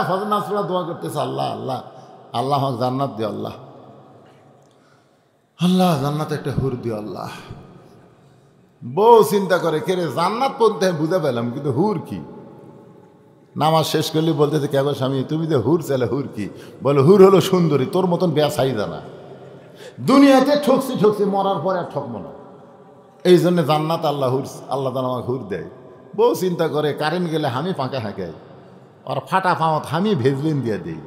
ফজর নামাজ পড়ে দোয়া করতেছে, আল্লাহ আল্লাহ আল্লাহ আমাকে জান্নাত দিও, আল্লাহ আল্লাহ জান্নাতে একটা হুর দিও আল্লাহ। বউ চিন্তা করে, কে রে জান্নাত পড়তে বুঝে পেলাম, কিন্তু হুর কি? নামাজ শেষ করলে বলতেছে, কে গো স্বামী তুমি যে হুর চাইলে হুর কি? বলে হুর হলো সুন্দরী, তোর মতন বেসাই জানা। দুনিয়াতে ঠকছি মরার পরে আর ঠকবো না, এই জন্য জান্নাত আল্লাহ তাআলা আমাকে হুর দেয়। বউ চিন্তা করে, কারেন্ট গেলে আমি পাঁকা হাঁকাই, ওর ফাটা পাওয়াত আমি ভেজলিন দিয়ে দিই,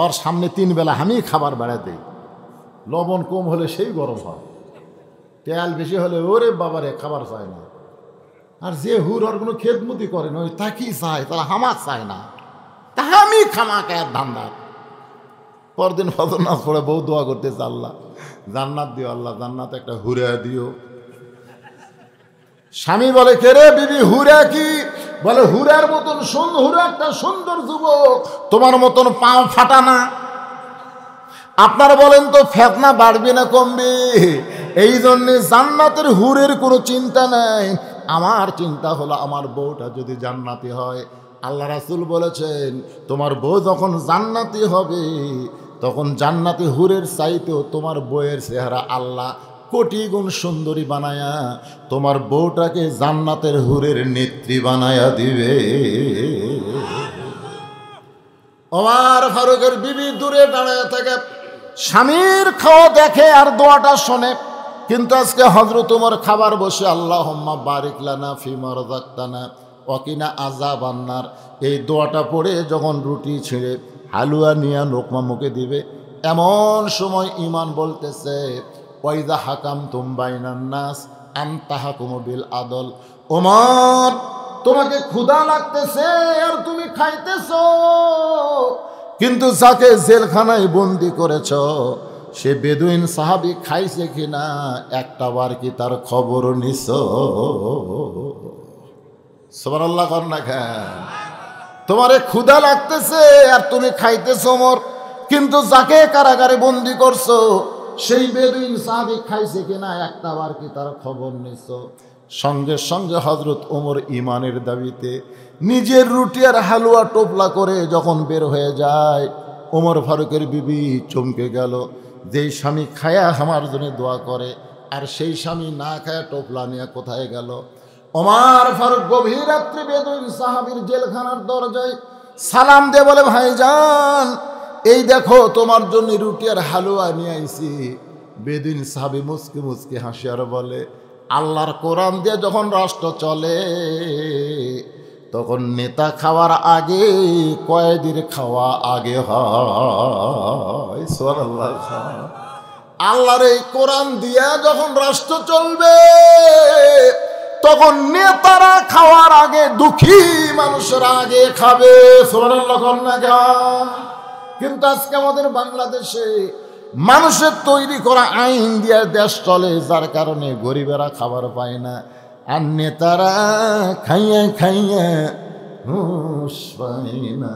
ওর সামনে 3 বেলা আমি খাবার বেড়া দিই, লবণ কম হলে সেই গরম হয়, তেল বেশি হলে ওরে বাবারে খাবার চায় না। আর যে হুর ওর কোনো খেদমতি করে না, ওই তাকি চায়, তারা হামাক চায় না, তা আমি খামাকে আর ধান্দা। পরদিন ফজর নামাজ পড়ে বউ দোয়া করতেছে, আল্লাহ জান্নাত দিও, আল্লাহ জান্নাত একটা হুরে দিও। স্বামী বলে, কে রে বিবি হুরা কি? বলে হুরার মতন হুরা একটা সুন্দর যুবক, তোমার মতন পাও ফাটা না। আপনারা বলেন তো ফেতনা বাড়বে না কমবে? এই জন্যে জান্নাতের হুরের কোনো চিন্তা নাই, আমার চিন্তা হলো আমার বউটা যদি জান্নাতি হয়। আল্লাহ রাসূল বলেছেন, তোমার বউ যখন জান্নাতি হবে তখন জান্নাতি হুরের চাইতেও তোমার বউয়ের চেহারা আল্লাহ কোটি গুণ সুন্দরী বানায়া তোমার বউটাকে জান্নাতের হুরের নেত্রী বানায়া দিবে। ওমর ফারুকের বিবি দূরে দাঁড়ায় থাকে, স্বামীর খাওয়া দেখে আর দোয়াটা শোনে। কিন্তু আজকে হযরত ওমর খাবার বসে আল্লাহুম্মা বারিক লানা ফিমা রাযাকতানা ওয়া কিনা আযাবান নার, এই দোয়াটা পড়ে যখন রুটি ছিঁড়ে হালুয়া নিয়ে লোকমা মুখে দিবে, এমন সময় ঈমান বলতেছে, ওয়াইযা হাকামতুম বাইনান নাস আন তাহকুমু বিল আদল। ওমর তোমাকে ক্ষুধা লাগতেছে আর তুমি খাইতেছো, কিন্তু যাকে জেলখানায় বন্দি করেছ সে বেদুইন সাহাবী খাইছে কিনা একটা বার কি তার খবর নিছ? সুবহানাল্লাহ কর না খান। তোমারে ক্ষুধা লাগতেছে আর তুমি খাইতেছো ওমর, কিন্তু যাকে কারাগারে বন্দি করছো সেই বেদুইন সাহাবী খাইছে কিনা একটা বার কি তার খবর নিছ? সঙ্গে সঙ্গে হযরত ওমর ঈমানের দাবিতে নিজের রুটি আর হালুয়া টোপলা করে যখন বের হয়ে যায়, ওমর ফারুকের বিবি চমকে গেল। যেই স্বামী খায়া আমার জন্য দোয়া করে আর সেই স্বামী না খায়া টোপলা নিয়ে কোথায় গেল? ওমর ফারুক গভীর রাত্রে বেদুইন সাহাবীর জেলখানার দরজায় সালাম দিয়ে বলে, ভাইজান এই দেখো তোমার জন্য রুটি আর হালুয়া নিয়ে আইছি। বেদুইন সাহাবী মুচকি মুচকি হাসি আর বলে, আল্লাহর কোরআন দিয়ে যখন রাষ্ট্র চলে তখন নেতা খাওয়ার আগে কয়েদির খাওয়া আগে হয়। সুবহানাল্লাহ। আল্লাহর এই কোরআন দিয়া যখন রাষ্ট্র চলবে তখন নেতারা খাওয়ার আগে দুঃখী মানুষের আগে খাবে। সুবহানাল্লাহ। কিন্তু আজকে আমাদের বাংলাদেশে মানুষের তৈরি করা আইন দিয়ে দেশ চলে, যার কারণে গরিবেরা খাবার পায় না আর নেতারা খাইয়া খাইয়া হুঁশ পায় না।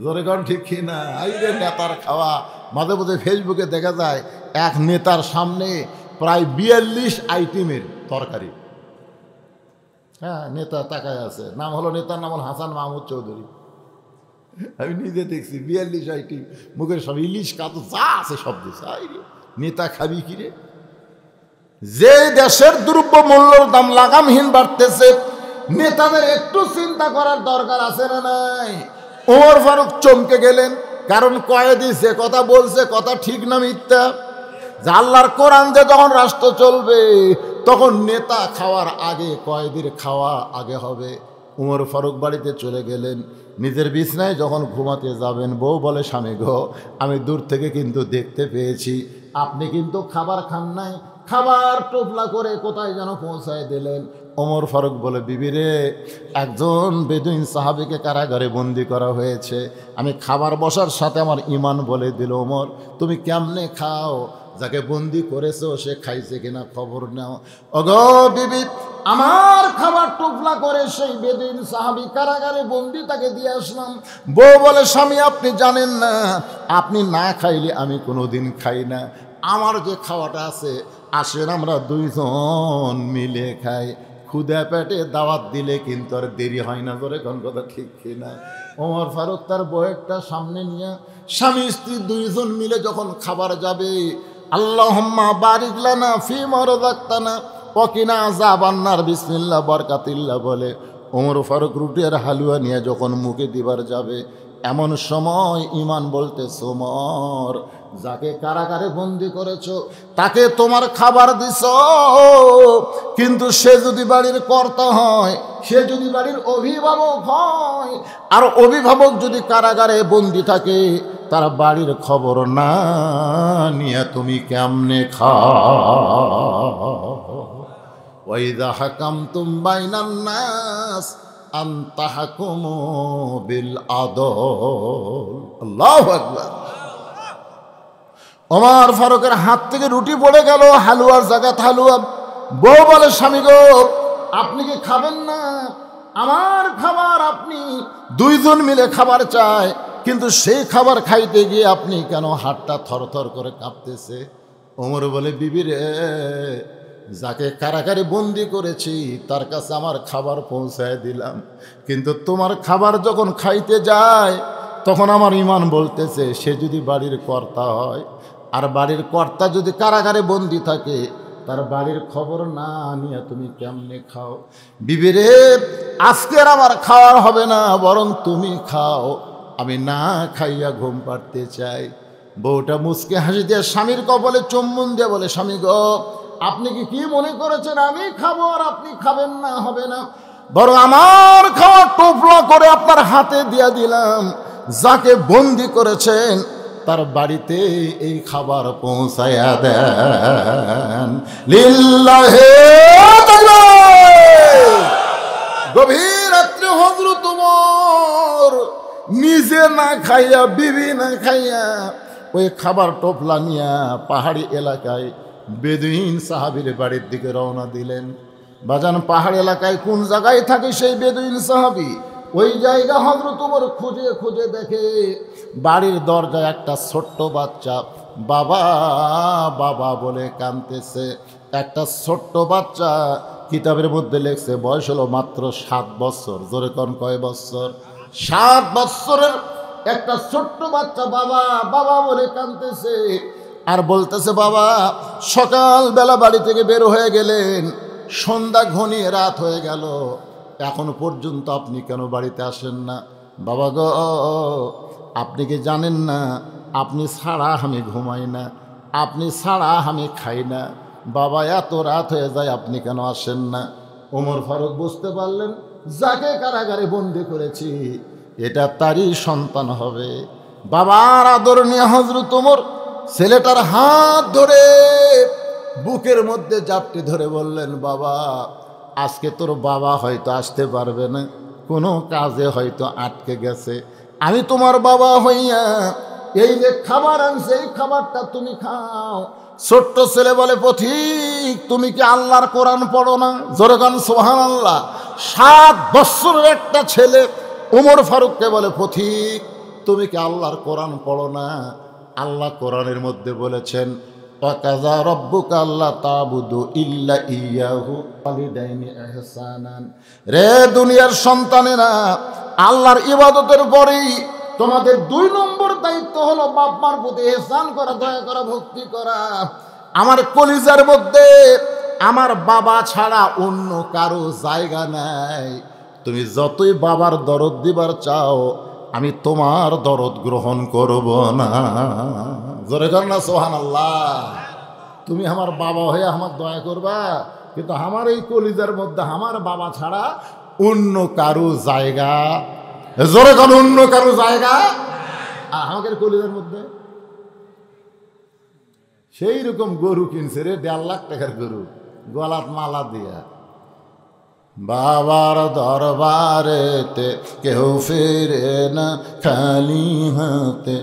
জোরে কর ঠিক কিনা? এই যে নেতার খাওয়া, মাঝে মাঝে ফেসবুকে দেখা যায় এক নেতার সামনে প্রায় 42 আইটেমের তরকারি। হ্যাঁ, নেতা তাকায় আছে, নাম হলো নেতার নাম হল হাসান মাহমুদ চৌধুরী। আমি নিজে দেখছি 42 আইটেম, মুখের সব ইলিশ কাতু যা আছে সব দিচ্ছে। নেতা খাবি কিরে? যে দেশের দ্রব্য মূল্যর দাম লাগামহীন বাড়তেছে, নেতাদের একটু চিন্তা করার দরকার আছে না নাই? ওমর ফারুক চমকে গেলেন, কারণ কয়েদি যে কথা বলছে কথা ঠিক না মিথ্যা? যে আল্লাহর কোরআন যে যখন রাষ্ট্র চলবে তখন নেতা খাওয়ার আগে কয়েদির খাওয়া আগে হবে। ওমর ফারুক বাড়িতে চলে গেলেন। নিজের বিছনায় যখন ঘুমাতে যাবেন, বউ বলে, স্বামী গো আমি দূর থেকে কিন্তু দেখতে পেয়েছি আপনি কিন্তু খাবার খান নাই, খাবার টোপলা করে কোথায় যেন পৌঁছায় দিলেন। ওমর ফারুক বলে, বিবি রে, একজন বেদুইন সাহাবীকে কারাগারে বন্দি করা হয়েছে, আমি খাবার বসার সাথে আমার ঈমান বলে দিল। ওমর তুমি কেমনে খাও? যাকে বন্দি করেছো সে খাইছে কিনা খবর নাও। ওগো বিবি, আমার খাবার টোপলা করে সেই বেদুইন সাহাবী কারাগারে বন্দি, তাকে দিয়ে আসলাম। বউ বলে, স্বামী আপনি জানেন না, আপনি না খাইলে আমি কোনোদিন খাই না, আমার যে খাওয়াটা আছে আসেন আমরা দুইজন মিলে খাই। ক্ষুদা পেটে দাওয়াত দিলে কিন্তু আর দেরি হয় না, ধরে কোন কথা ঠিক কিনা? ওমর ফারুক তার বউয়েরটা সামনে নিয়ে স্বামী স্ত্রী দুইজন মিলে যখন খাবার যাবে, আল্লাহুম্মা বারিক লানা ফিমা রাযাকতানা ওয়া কিনা আযাবান্নার বিসমিল্লাহ বরকাতিল্লাহ বলে ওমর ফারুক রুটি আর হালুয়া নিয়ে যখন মুখে দিবার যাবে, এমন সময় ঈমান বলতেছে, ওমর, যাকে কারাগারে বন্দি করেছো তাকে তোমার খাবার দিছ, কিন্তু সে যদি বাড়ির কর্তা হয়, সে যদি বাড়ির অভিভাবক হয়, আর অভিভাবক যদি কারাগারে বন্দি থাকে, তার বাড়ির খবর না নিয়ে তুমি কেমনে খাও? ওয়াইদা হাকামতুম বাইনান নাস আন তাহকুমু বিল আদল। আল্লাহু আকবার। ওমর ফারুকের হাত থেকে রুটি পড়ে গেল, হালুয়ার জায়গায় হালুয়া। বউ বলে, স্বামী গো, আপনি কি খাবেন না? আমার খাবার আপনি দুইজন মিলে খাবার চায়, কিন্তু সেই খাবার খাইতে গিয়ে আপনি কেন হাতটা থরথর করে কাঁপতেছে? ওমর বলে, বিবি রে, যাকে কারাগারে বন্দি করেছি তার কাছে আমার খাবার পৌঁছায় দিলাম, কিন্তু তোমার খাবার যখন খাইতে যায় তখন আমার ঈমান বলতেছে, সে যদি বাড়ির কর্তা হয়, আর বাড়ির কর্তা যদি কারাগারে বন্দি থাকে, তার বাড়ির খবর না নিয়ে তুমি কেমনে খাও? বিবি রে, আজকের আমার খাওয়ার হবে না, বরং তুমি খাও, আমি না খাইয়া ঘুম পাড়তে চাই। বউটা মুচকে হাসি দিয়ে স্বামীর কপালে চুম্বন দিয়ে বলে, স্বামী গো, আপনি কি মনে করেছেন আমি খাবো আর আপনি খাবেন না? হবে না, বরং আমার খাওয়া টোপলা করে আপনার হাতে দিয়ে দিলাম, যাকে বন্দি করেছেন তার বাড়িতে এই খাবার পৌঁছায়া দেন। লিল্লাহে গভীর রাত্রে হযরত ওমর নিজে না খাইয়া, বিবি না খাইয়া, ওই খাবার টোপলা নিয়া পাহাড়ি এলাকায় বেদুইন সাহাবীর বাড়ির দিকে রওনা দিলেন। বাজান, পাহাড়ি এলাকায় কোন জায়গায় থাকে সেই বেদুইন সাহাবী? ওই জায়গা হযরত ওমর খুঁজে খুঁজে দেখে বাড়ির দরজায় একটা ছোট্ট বাচ্চা বাবা বাবা বলে কাঁদতেছে। একটা ছোট্ট বাচ্চা, কিতাবের মধ্যে লেখছে বয়স হলো মাত্র 7 বছর। জোরে কোন কয় বছর? 7 বছরের একটা ছোট্ট বাচ্চা বাবা বাবা বলে কাঁদতেছে আর বলতেছে, বাবা, সকালবেলা বাড়ি থেকে বের হয়ে গেলেন, সন্ধ্যা ঘনিয়ে রাত হয়ে গেল, এখনো পর্যন্ত আপনি কেন বাড়িতে আসেন না? বাবা গো, আপনি কি জানেন না, আপনি ছাড়া আমি ঘুমাই না, আপনি ছাড়া আমি খাই না, বাবা, এত রাত হয়ে যায়, আপনি কেন আসেন না? ওমর ফারুক বুঝতে পারলেন, যাকে কারাগারে বন্দি করেছি এটা তারই সন্তান হবে। বাবার আদর নিয়ে হযরত ওমর ছেলেটার হাত ধরে বুকের মধ্যে জাপটে ধরে বললেন, বাবা, আজকে তোর বাবা হয়তো আসতে পারবে না, কোনো কাজে হয়তো আটকে গেছে, আমি তোমার বাবা হইয়া এই যে খাবার আনছে এই খাবারটা তুমি খাও। ছোট্ট ছেলে বলে, পথিক, তুমি কি আল্লাহর কোরআন পড়ো না? জোরে গান সুবহানাল্লাহ। 7 বছরের একটা ছেলে ওমর ফারুককে বলে, পথিক, তুমি কি আল্লাহর কোরআন পড়ো না? আল্লাহ কোরআনের মধ্যে বলেছেন, ওয়াকাযা রাব্বুকা আল্লা তা'বুদু ইল্লা ইয়াহু ওয়ালিদাইনি ইহসানান। রে দুনিয়ার সন্তানেরা, আল্লাহর ইবাদতের পরেই তোমাদের 2 নম্বর দায়িত্ব হলো বাপ মার প্রতি ইহসান করা, দয়া করা, ভক্তি করা। আমার কলিজার মধ্যে আমার বাবা ছাড়া অন্য কারো জায়গা নাই। তুমি যতই বাবার দরদ দিবার চাও, আমি তোমার দরদ গ্রহণ করব না। জোরে কর না সুবহানাল্লাহ। তুমি আমার বাবা হয়ে আমার দয়া করবা, কিন্তু আমার এই কলিজার মধ্যে আমার বাবা ছাড়া অন্য কারো জায়গা, জোরে কর, অন্য কারো জায়গা আমাদের কলিজার মধ্যে। সেই রকম গরু কিনছে রে, 1.5 লাখ টাকার গরু, গলাত মালা দিয়া। বাবার দরবারেতে কেউ ফিরে না খালি হাতে।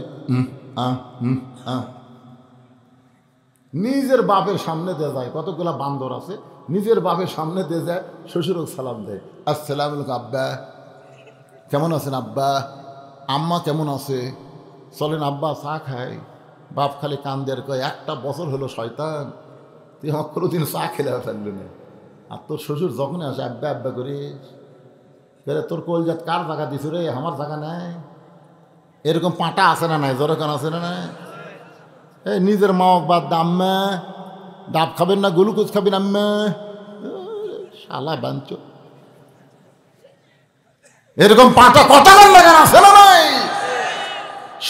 নিজের বাপের সামনে দিয়ে যায়, কতগুলা বান্দর আছে, নিজের বাপের সামনে দিয়ে যায়, শ্বশুরও সালাম দেয়, আসসালামু আলাইকুম আব্বা, কেমন আছেন আব্বা? আম্মা কেমন আছে? চলেন আব্বা চা খাই। বাপ খালি কান দিয়ে কয়, 1 বছর হলো শয়তান, তুই আমার কোনোদিন চা খেলে ফেললি না, আর তোর শ্বশুর যখনই আসে আব্বা আব্বা করিস, তোর কলজাত কার জায়গা দিছ রে, আমার জায়গা নাই। এরকম পাটা আছে না নাই, জোরে আছে না নাই? এই নিজের মাওক বাদ দাম্মা, ডাব খাবেন না গ্লুকোজ খাবেন আম্মা, শালা বাঞ্চ। এরকম পাটা কথা লাগান আছে না নাই?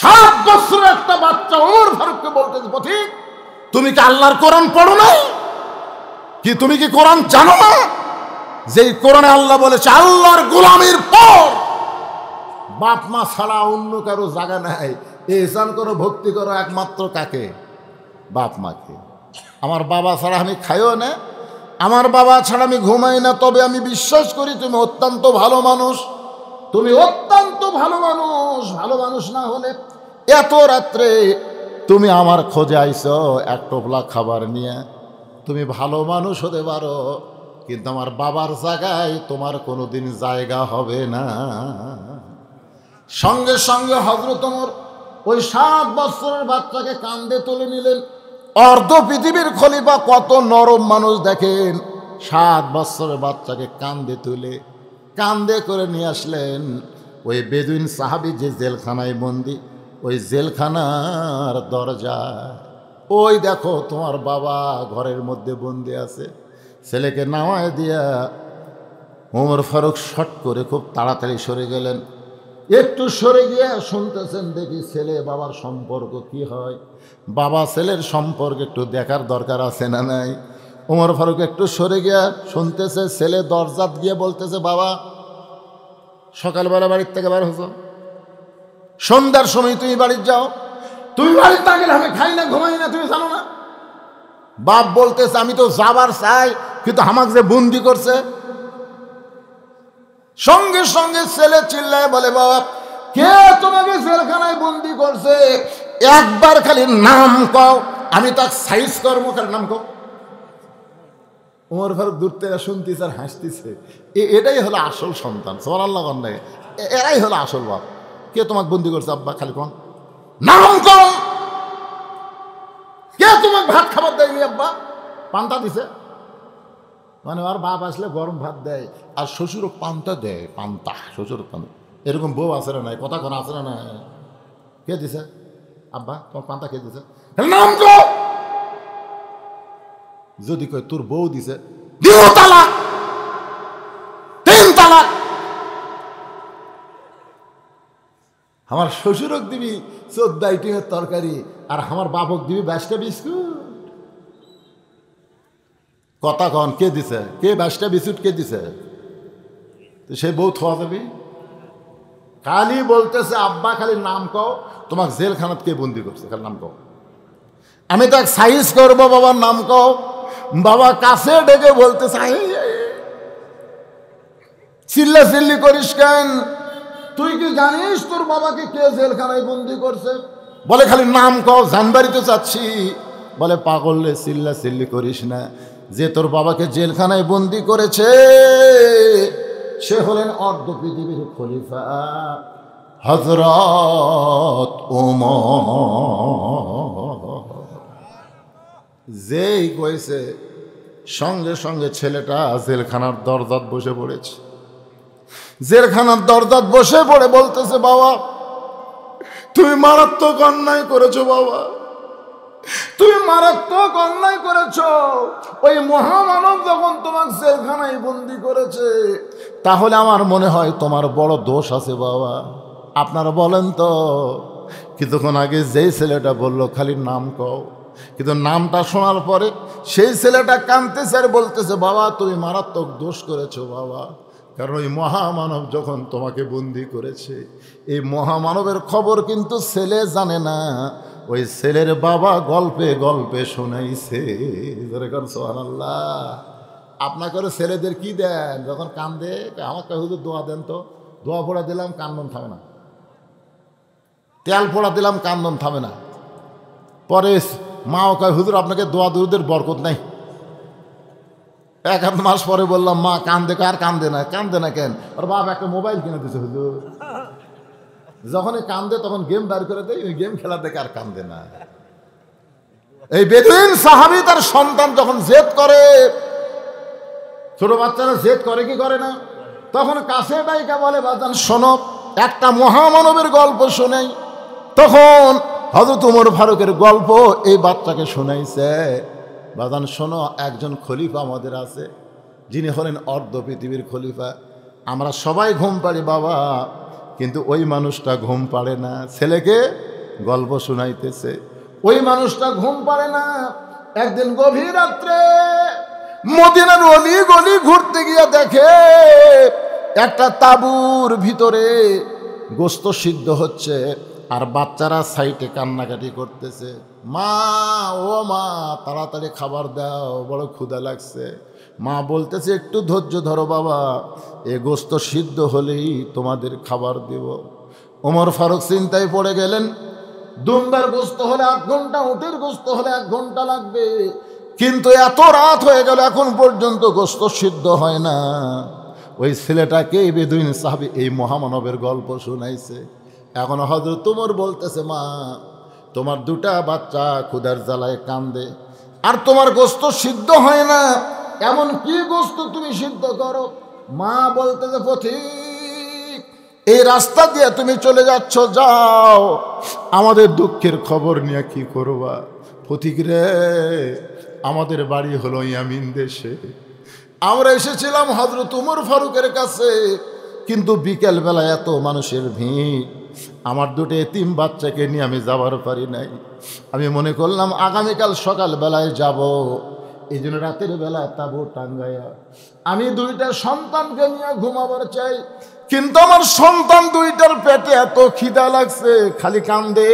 7 বছরের একটা বাচ্চা ওমর ফারুককে বলতেছে, পথিক তুমি কি আল্লাহর কোরআন পড়ো না? কি তুমি কি কোরআন জানো না? যেই কোরআনে আল্লাহ বলেছে আল্লাহর গোলামির পর বাপ মা ছাড়া অন্য কারো জায়গা নাই, ইহসান করো ভক্তি করো একমাত্র কাকে? বাপ মাকে। আমার বাবা ছাড়া আমি খাইও না, আমার বাবা ছাড়া আমি ঘুমাই না, তবে আমি বিশ্বাস করি তুমি অত্যন্ত ভালো মানুষ, তুমি অত্যন্ত ভালো মানুষ। ভালো মানুষ না হলে এত রাত্রে তুমি আমার খোঁজে আইছো এক টোপলা খাবার নিয়ে, তুমি ভালো মানুষ হতে পারো, কিন্তু আমার বাবার জায়গায় তোমার কোনোদিন জায়গা হবে না। সঙ্গে সঙ্গে হযরত ওমর ওই 7 বছরের বাচ্চাকে কাঁধে তুলে নিলেন। অর্ধ পৃথিবীর খলিফা কত নরম মানুষ দেখেন, 7 বছরের বাচ্চাকে কাঁধে তুলে কাঁধে করে নিয়ে আসলেন ওই বেদুইন সাহাবী যে জেলখানায় বন্দি, ওই জেলখানার দরজা। ওই দেখো তোমার বাবা ঘরের মধ্যে বন্দি আছে। ছেলেকে নামায় দিয়া ওমর ফারুক শট করে খুব তাড়াতাড়ি সরে গেলেন। একটু সরে গিয়ে শুনতেছেন, দেখি ছেলে বাবার সম্পর্ক কি হয়, বাবা ছেলের সম্পর্ক একটু দেখার দরকার আছে না নাই। ওমর ফারুক একটু সরে গিয়া শুনতেছে, ছেলে দরজাত গিয়ে বলতেছে, বাবা সকালবেলা বাড়ির থেকে বার হতো, সন্ধ্যার সময় তুমি বাড়ির যাও, তুমি বাড়ির থাকলে আমি খাই না ঘুমাই না, তুমি জানো না? বাপ বলতেছে, আমি তো যাবার চাই, কিন্তু আমাকে যে বন্দি করছে। সঙ্গে সঙ্গে ছেলে চিল্লায় বলে, বাবা কে তোমাকে জেলখানায় বন্দি করছে? একবার খালি নাম কও, আমি তাকে সাইজ করবো, খালি নাম কও। ওমর ফারুক দূর থেকে শুনতেছে আর হাসতেছে। এটাই হলো আসল সন্তান, সুবহানাল্লাহ। এরাই হলো আসল বাপ। কে তোমাকে বন্দি করছে আব্বা? খালি কোন নাম কও। কে তোমাকে ভাত খাবার দেয়নি আব্বা? পান্তা দিছে। মানে ওর বাপ আসলে গরম ভাত দেয়, আর শ্বশুরও পান্তা দেয়, পান্তা, শ্বশুর পান্তা। এরকম বউ আছে না নাই? কথা কোন আছে না নাই? কে দিছে আব্বা তোমার পান্তা? কে দিছে? নাম কও। যদি কয় তোর বউ দিছে, দিও তালাক, 3 তালাক। আমার শ্বশুরক দিবি 14 আইটেমের তরকারি, আর আমার বাপক দিবি 22টা বিস্কুট। কথা কন, কে দিছে? কে 22টা বিস্কুট কে দিছে? তো সেই বউ থোয়া যাবি? খালি বলতেছে, আব্বা খালি নাম কও, তোমাকে জেলখানাত কে বন্দি করছে? খালি নাম কও, আমি তাকে সাইজ করবো, বাবার নাম কও। বাবা কাছে ডেকে বলতেছে, চিল্লা চিল্লি করিস কেন? তুই কি জানিস তোর বাবাকে কে জেলখানায় বন্দি করছে? বলে খালি নাম কও, জানবাড়িতে চাচ্ছি। বলে পাগল রে, চিল্লা চিল্লি করিস না, যে তোর বাবাকে জেলখানায় বন্দি করেছে সে হলেন অর্ধ পৃথিবীর খলিফা হযরত ওমর। যেই কইছে সঙ্গে সঙ্গে ছেলেটা জেলখানার দরজাত বসে পড়েছে। জেলখানার দরজাত বসে পড়ে বলতেছে, বাবা তুমি মারাত্মক অন্যায় করেছো, বাবা তুমি মারাত্মক অন্যায় করেছো। ওই মহামানব যখন তোমার জেলখানায় বন্দি করেছে, তাহলে আমার মনে হয় তোমার বড় দোষ আছে বাবা। আপনারা বলেন তো। কিছুক্ষণ আগে যেই ছেলেটা বললো খালি নাম কও, কিন্তু নামটা শোনার পরে সেই ছেলেটা কাঁদতেছে আর বলতেছে, বাবা তুমি মারাত্মক দোষ করেছো বাবা, কারণ ওই মহামানব যখন তোমাকে বন্দি করেছে, এই মহামানবের খবর কিন্তু ছেলে জানে না, ওই ছেলের বাবা গল্পে গল্পে শোনাইছে। সুবহানাল্লাহ। আপনাকে ছেলেদের কি দেন যখন কান্দে? আমাকে হুজুর দোয়া দেন তো। দোয়া পড়া দিলাম, কান্দন থামে না। তেল পড়া দিলাম, কান্দন থামে না। পরে মাও কয়, হুজুর আপনাকে দোয়া দুরুদের বরকত নাই। 1-8 মাস পরে বললাম, মা কান্দে, কার কান্দে না? কান্দে না কেন? ওর বাপ একটা মোবাইল কিনে দিছে হুজুর। যখনই কান্দে তখন গেম বার করে দেয়, ওই গেম খেলা দেখে আর কান্দে না। এই বেদুইন সাহাবী তার সন্তান যখন জেদ করে, ছোট বাচ্চারা জেদ করে কি করে না? তখন কাছে ডাইকা বলে, বাজান শোনো, একটা মহামানবের গল্প শোনাই। তখন হযরত ওমর ফারুকের গল্প এই বাচ্চাকে শোনাইছে। বাজান শোনো, একজন খলিফা আমাদের আছে, যিনি হলেন অর্ধ পৃথিবীর খলিফা। আমরা সবাই ঘুম পাড়ি বাবা, কিন্তু ওই মানুষটা ঘুম পাড়ে না। ছেলেকে গল্প শোনাইতেছে, ওই মানুষটা ঘুম পাড়ে না। একদিন গভীর রাত্রে মদিনার অলি গলি ঘুরতে গিয়ে দেখে একটা তাঁবুর ভিতরে গোস্ত সিদ্ধ হচ্ছে, আর বাচ্চারা সাইটে কান্নাকাটি করতেছে। মা, ও মা, তাড়াতাড়ি খাবার দাও, বড় ক্ষুধা লাগছে। মা বলতেছে, একটু ধৈর্য ধরো বাবা, এ গোস্ত সিদ্ধ হলেই তোমাদের খাবার দেব। ওমর ফারুক চিন্তায় পড়ে গেলেন, দুম্বার গোস্ত হলে 8 ঘন্টা, উটের গোস্ত হলে 1 ঘন্টা লাগবে, কিন্তু এত রাত হয়ে গেল এখন পর্যন্ত গোস্ত সিদ্ধ হয় না। ওই ছেলেটাকে বেদুইন সাহাবী এই মহামানবের গল্প শুনাইছে। এখন হযরত ওমর বলতেছে, মা, তোমার 2টা বাচ্চা ক্ষুধার জ্বালায় কান্দে, আর তোমার গোস্ত সিদ্ধ হয় না, এমন কি গোস্ত তুমি সিদ্ধ করো? মা বলতেছে, পথিক, এই রাস্তা দিয়ে তুমি চলে যাচ্ছ, যাও, আমাদের দুঃখের খবর নিয়ে কি করবা? পথিক রে, আমাদের বাড়ি হলো ইয়ামিন দেশে, আমরা এসেছিলাম হযরত ওমর ফারুকের কাছে, কিন্তু বিকেল বেলা এত মানুষের ভিড়, আমার 2টো এতিম বাচ্চাকে নিয়ে আমি যাবার পারি নাই। আমি মনে করলাম আগামীকাল সকাল বেলায় যাব, এই জন্য রাতের বেলা তাঁবু টাঙ্গাইয়া আমি 2টা সন্তানকে নিয়ে ঘুমাবার চাই, কিন্তু আমার সন্তান 2টার পেটে এত খিদা লাগছে, খালি কান্দে।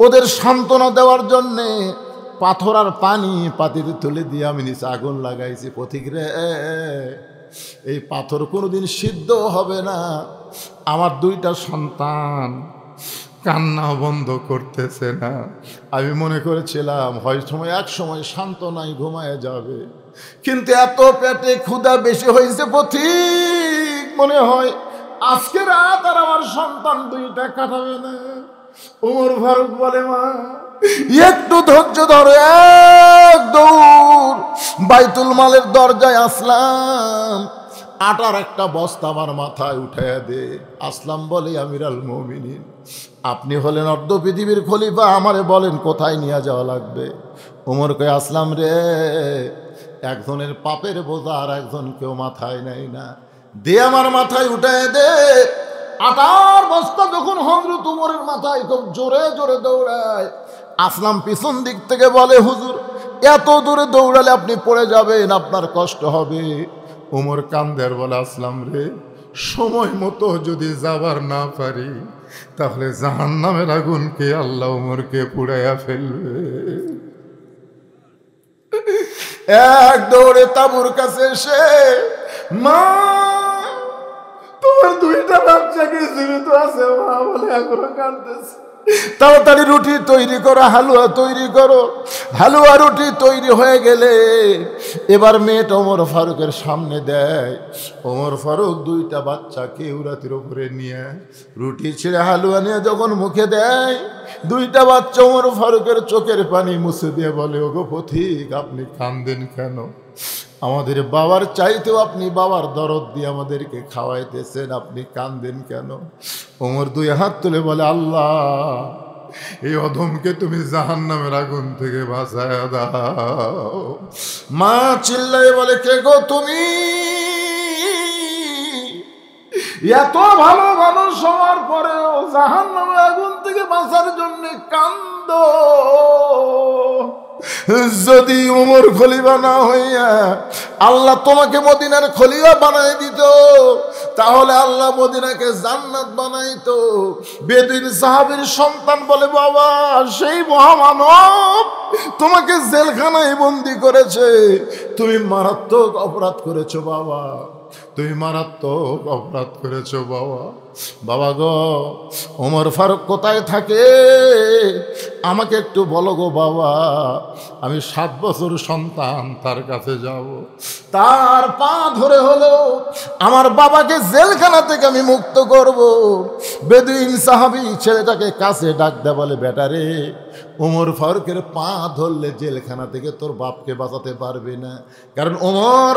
ওদের সান্ত্বনা দেওয়ার জন্যে পাথর আর পানি পাতিতে তুলে দিয়ে আমি নিচে আগুন লাগাইছি। পথিক রে, এই পাথর কোনোদিন সিদ্ধ হবে না। আমার 2টা সন্তান কান্না বন্ধ করতেছে না। আমি মনে করেছিলাম হয় সময় এক সময় সান্ত্বনায় ঘুমায় যাবে, কিন্তু এত পেটে ক্ষুধা বেশি হয়েছে পথিক, মনে হয় আজকে রাত আর আমার সন্তান 2টা কাটাবে না। ওমর ফারুক বলে, মা, একটু ধৈর্য ধরো। এক দৌড় বাইতুল মালের দরজায় আসলাম, আটার একটা বস্তা আমার মাথায় উঠাইয়া দে। আসলাম বলে, আমিরাল মুমিনিন, আপনি হলেন অর্ধ পৃথিবীর খলিফা, আমারে বলেন কোথায় নিয়ে যাওয়া লাগবে। ওমর কয়, আসলাম রে, একজনের পাপের বোঝা আর একজন কেউ মাথায় নেয় না, দে আমার মাথায় উঠাইয়া দে। আটার বস্তা যখন হযরত ওমরের মাথায় খুব জোরে জোরে দৌড়ায়, আসলাম পিছন দিক থেকে বলে, হুজুর, এত দূরে দৌড়ালে আপনি পড়ে যাবেন, আপনার কষ্ট হবে। ওমর কান্দের বলে, আসলাম রে, সময় মতো যদি যাবার না পারি, তাহলে জাহান্নামের আগুনকে আল্লাহ ওমরকে পুড়াইয়া ফেলবে। এক দৌড়ে তাঁবুর কাছে এসে, মা, তোমার 2টা বাচ্চাকে জীবিত আছে? মা বলে, এখনো কাঁদতেছে। তাড়াতাড়ি রুটি তৈরি করো, হালুয়া তৈরি করো। হালুয়া রুটি তৈরি হয়ে গেলে এবার মেয়েটা ওমর ফারুকের সামনে দেয়। ওমর ফারুক 2টা বাচ্চাকে উরাতির উপরে নিয়ে রুটি ছিঁড়ে হালুয়া নিয়ে যখন মুখে দেয়, 2টা বাচ্চা ওমর ফারুকের চোখের পানি মুছে দিয়ে বলে, ওগো পথিক, আপনি কাঁদেন কেন? আমাদের বাবার চাইতেও আপনি বাবার দরদ দিয়ে আমাদেরকে খাওয়াইতেছেন, আপনি কাঁদেন কেন? ওমর 2 হাত তুলে বলে, আল্লাহ, এই অধমকে তুমি জাহান্নামের আগুন থেকে বাঁচায়া দাও। মা চিল্লাই বলে, কে গো তুমি? এত ভালো মানুষ হওয়ার পরেও জাহান্নামের আগুন থেকে বাঁচার জন্য কান্দো? যদি ওমর খলিফা না হইয়া আল্লাহ তোমাকে মদিনার খলিফা বানাই দিত, তাহলে আল্লাহ মদিনাকে জান্নাত বানাইতো। বেদুইন সাহাবীর সন্তান বলে, বাবা, সেই মহামানব তোমাকে জেলখানায় বন্দি করেছে, তুমি মারাত্মক অপরাধ করেছো বাবা, তুমি মারাত্মক অপরাধ করেছো বাবা। বাবা গো, ওমর ফারুক কোথায় থাকে আমাকে একটু বলো গো বাবা, আমি 7 বছর সন্তান তার কাছে যাব, তার পা ধরে হলো আমার বাবাকে জেলখানা থেকে আমি মুক্ত করব। বেদুইন সাহাবী ছেলেটাকে কাছে ডাক দেয়, বলে, বেটা রে, ওমর ফারুকের পা ধরলে জেলখানা থেকে তোর বাপকে বাঁচাতে পারবে না। কারণ ওমর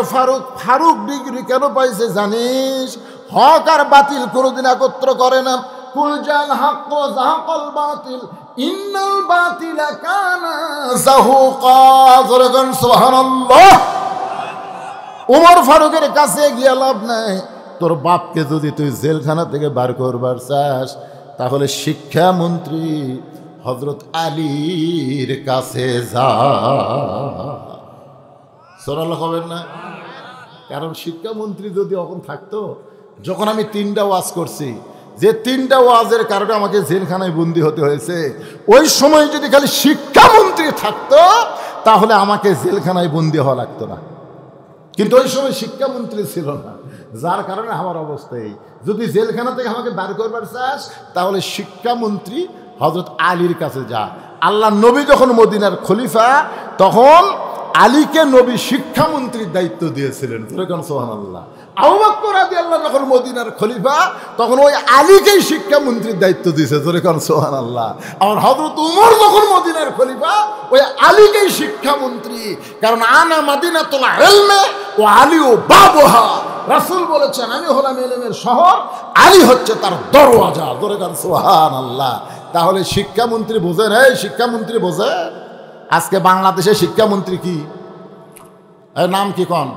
ফারুক ডিগ্রি কেন পাইছে জানিস? হক আর বাতিল কোনোদিন একত্র করে না। কুল জাল হক ওয়া যাহাকাল বাতিল ইন্নাল বাতিলা কানা যাহুকা। সুবহানাল্লাহ। ওমর ফারুকের কাছে গিয়ে লাভ নাই। তোর বাপকে যদি তুই জেলখানা থেকে বার করবার চাস তাহলে শিক্ষামন্ত্রী হযরত আলীর কাছে যা। সুবহানাল্লাহ হবেন না? কারণ শিক্ষামন্ত্রী যদি এখন থাকতো, যখন আমি 3টা ওয়াজ করছি, যে 3টা ওয়াজের কারণে আমাকে জেলখানায় বন্দি হতে হয়েছে, ওই সময় যদি খালি শিক্ষামন্ত্রী থাকতো তাহলে আমাকে জেলখানায় বন্দি হওয়া লাগতো না। কিন্তু ওই সময় শিক্ষামন্ত্রী ছিল না, যার কারণে আমার অবস্থা এই। যদি জেলখানা থেকে আমাকে বার করবার চাস তাহলে শিক্ষামন্ত্রী হযরত আলীর কাছে যা। আল্লাহ নবী যখন মদিনার খলিফা তখন আলীকে নবী শিক্ষামন্ত্রীর দায়িত্ব দিয়েছিলেন। সুবহানাল্লাহ। আবু বকর রাদিয়াল্লাহু যখন মদিনার খলিফা তখন ওই আলীকেই শিক্ষামন্ত্রীর দায়িত্ব দিয়েছে। সুবহানাল্লাহ। আর হযরত উমর যখন মদিনার খলিফা ওই আলীকেই শিক্ষামন্ত্রী। কারণ আনা মাদিনাতুল ইলমি ওয়া আলীউ বাবুহা। রাসূল বলেছেন আমি হলাম ইলমের শহর, আলী হচ্ছে তার দরওয়াজা। সুবহানাল্লাহ। তাহলে শিক্ষামন্ত্রী বোঝেন? এই শিক্ষামন্ত্রী বোঝে? আজকে বাংলাদেশে শিক্ষামন্ত্রী কি? এর নাম কি? কোন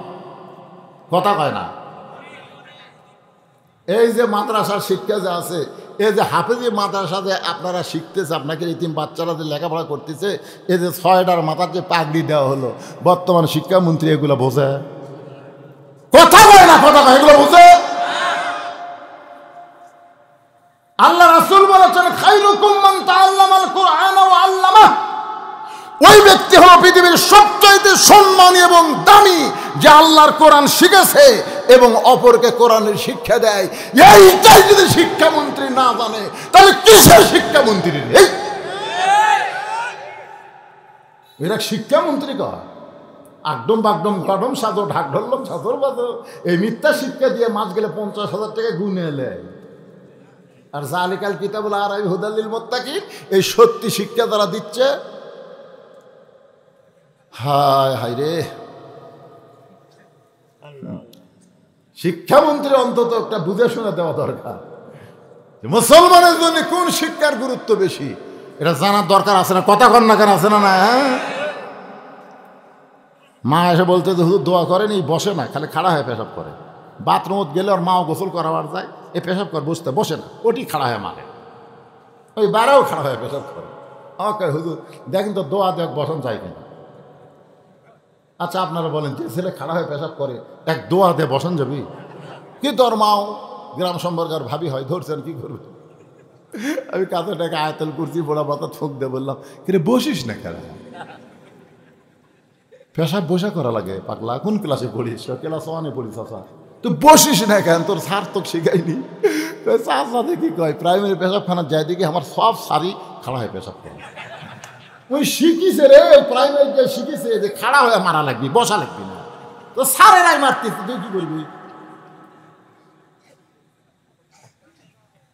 কথা কয় না। এই যে মাদ্রাসার শিক্ষা যে আছে, এই যে হাফেজি মাদ্রাসা যে আপনারা শিখতেছে, আপনাকে ইতিম বাচ্চারা যে লেখাপড়া করতেছে, এই যে 6টার মাথার যে পাগড়ি দেওয়া হলো, বর্তমান শিক্ষামন্ত্রী এগুলো বোঝে? কথা কয় না, কথা কয়, এগুলো বোঝে? আল্লাহ রাসূল বলেছেন খায়রুকুম মান তাআল্লামাল কুরআন ওয়া আল্লামাহ। ওই ব্যক্তি হলো পৃথিবীর সবচাইতে সম্মানী এবং দামি যে আল্লাহর কোরআন শিখেছে এবং অপরকে কোরআনের শিক্ষা দেয়। এইটাই যদি শিক্ষামন্ত্রী না জানে তাহলে কিসের শিক্ষামন্ত্রী? এরা শিক্ষামন্ত্রী কয় আগডম বাগডম গডম সাজো ঢাক ঢলম সাজর বাজো, এই মিথ্যা শিক্ষা দিয়ে মাস গেলে 50,000 টাকা গুনে এলে। আর জালিকাল কিতাবুল আরাইব হুদাল লিল মুত্তাকিন, এই সত্যি শিক্ষা যারা দিচ্ছে, হায় হায় রে। শিক্ষামন্ত্রী অন্তত একটা বুঝে শুনে দেওয়া দরকার। মুসলমানের জন্য কোন শিক্ষার গুরুত্ব বেশি এটা জানার দরকার আছে না? কথা কন না কেন? আছে না? না, মা এসে বলতে যে হুজুর দোয়া করেনি, বসে না, খালি খাড়া হয়ে পেশাব করে। বাথরুমত গেলে ওর মাও গোসল করাবার যায়, এ পেশাব করে বসতে বসে না, ওটি খাড়া হয়ে মারে, ওই বারেও খাড়া হয়ে পেশাব করে। ওকে হুজুর দেখেন তো দোয়া দেখ বসন চাই কেন? আচ্ছা আপনারা বলেন, যে ছেলে খাড়া হয়ে পেশাব করে এক দোয়া দে বসন যাবি? কি তোর মাও গ্রাম সম্পর্কের ভাবি হয়, ধরছেন কি করবে? আমি কাছে টাকা আয়াতুল কুরসি বড়া মাথা ঠোক দিয়ে বললাম কিরে বসিস না কেন? পেশাব বসা করা লাগে পাগলা, কোন ক্লাসে পড়িস? ক্লাস 1-এ পড়িস। আচ্ছা তুই বসিস না কেন? তোর সার্থক শিখাইনি। চাষা দেখি কয় প্রাইমারি পেশাবখানার যাই দেখি আমার সব সারি খাড়া হয়ে পেশাব করে। ওই শিখিছে রে, প্রাইমারিতে শিখিছে যে খাড়া হয়ে মারা লাগবি, বসা লাগবি না। তো সারেরাই মারতিস, তুই কি করবি?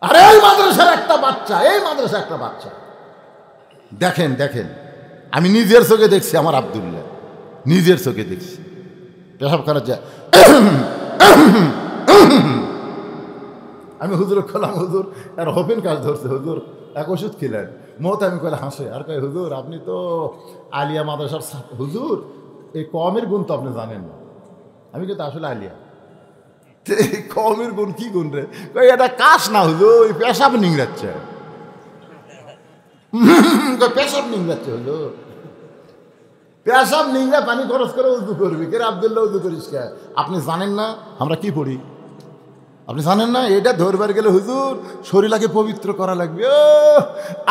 আরে এই মাদ্রাসার একটা বাচ্চা, এই মাদ্রাসার একটা বাচ্চা দেখেন দেখেন, আমি নিজের চোখে দেখছি, আমার আব্দুল্লাহ নিজের চোখে দেখছি পেশাবখানার যায়। আমি হুজুর খোলাম, হুজুর আর হোপেন কাজ ধরছে, হুজুর এক ওষুধ খেলেন মত। আমি কলে হাসে আর কয় হুজুর আপনি তো আলিয়া মাদ্রাসার হুজুর, এই কমের গুণ তো আপনি জানেন না। আমি কিন্তু আসলে আলিয়া, কমের গুণ কি গুণ রে? এটা কাশ না হুজুর, ওই পেশাব নিংড়াচ্ছে, পেশাব নিংড়াচ্ছে হুজুর। পেশাব নিংড়া পানি খরচ করে উজু করবি কে? আব্দুল্লাহ উজু করিস কে? আপনি জানেন না আমরা কি পড়ি? আপনি জানেন না এটা ধরবার গেলে হুজুর শরীরকে পবিত্র করা লাগবে।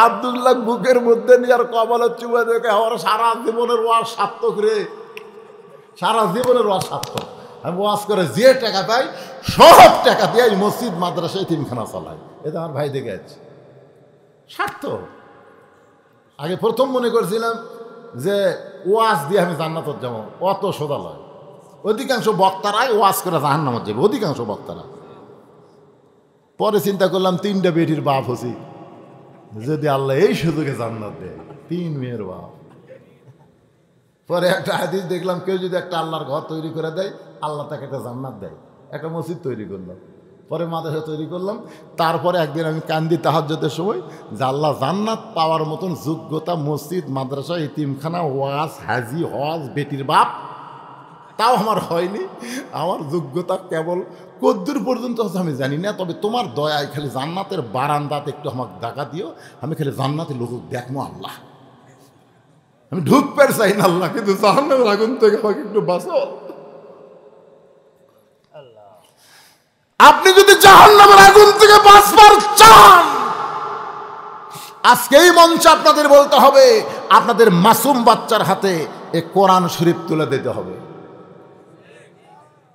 আব্দুল্লাহ বুকের মধ্যে নিয়ে আর কপালের চুবা দেখে আমার সারা জীবনের ওয়াজ সার্থক রে, সারা জীবনের ওয়াজ সার্থক। আমি ওয়াজ করে যে টাকা পাই সব টাকা দিয়ে মসজিদ মাদ্রাসায় তিনখানা চালাই, এটা আমার ভাই দেখে আছে সার্থক। আগে প্রথম মনে করছিলাম যে ওয়াজ দিয়ে আমি জান্নাতত যাব, অত সোজা লয়। অধিকাংশ বক্তারাই ওয়াজ করে জাহান্নামত যাবে, অধিকাংশ বক্তারা। পরে চিন্তা করলাম 3টা বেটির বাপ হচ্ছি, যদি আল্লাহ এই সুযোগে জান্নাত দেয় 3 মেয়ের বাপ। পরে একটা হাদিস দেখলাম, কেউ যদি একটা আল্লাহর ঘর তৈরি করে দেয়, আল্লাহ তাকে একটা জান্নাত দেয়। একটা মসজিদ তৈরি করলাম, পরে মাদ্রাসা তৈরি করলাম। তারপরে একদিন আমি কান্দি তাহাজ্জুদের সময় যে আল্লাহ জান্নাত পাওয়ার মতন যোগ্যতা মসজিদ, মাদ্রাসা, এতিমখানা, ওয়াজ, হাজি, হজ, বেটির বাপ তাও আমার হয়নি। আমার যোগ্যতা কেবল কদ্দুর পর্যন্ত হচ্ছে আমি জানি না। তবে তোমার দয়ায় খালি জান্নাতের বারান্দাতে একটু আমাকে দেখা দিও, আমি খালি জান্নাতের লোক দেখবো আল্লাহ। আমি ঢুকতে চাই না আল্লাহ, কিন্তু জাহান্নামের আগুন থেকে আমাকে একটু বাঁচাও। আপনি যদি জাহান্নামের আগুন থেকে বাঁচবার চান, আজকে এই মঞ্চে আপনাদের বলতে হবে, আপনাদের মাসুম বাচ্চার হাতে এই কোরআন শরীফ তুলে দিতে হবে।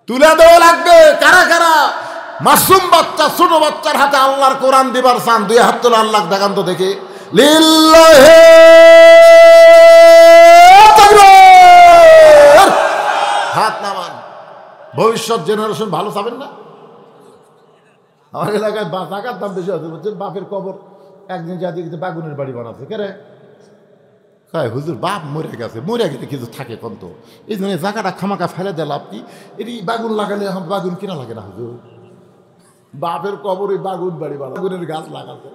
তুলে দেওয়া লাগবে। কারা কারা মাসুম বাচ্চা, ছোট বাচ্চার হাতে আল্লাহর কোরআন দিবার চান? 2 হাত তোলা, আল্লাহ দেখান তো দেখে। লিল্লাহি তাকবীর, হাত নামান। ভবিষ্যৎ জেনারেশন ভালো পাবেন না। আমার এলাকায় টাকার দাম বেশি আছে, বলছেন বাপের কবর একদিন যা দিকে বাগুনের বাড়ি বানাচ্ছে। কেরে কয় হুজুর বাপ মরে গেছে, মরে গেলে কিছু থাকে কন্ত, এই জন্য জায়গাটা খামাকা ফেলে দেয় লাভ কি? এটি বাগুন লাগালে এখন বাগুন কিনা লাগে না হুজুর, বাপের কবর ওই বাগুন বাড়ি বানা, বাগুনের গাছ লাগাতে।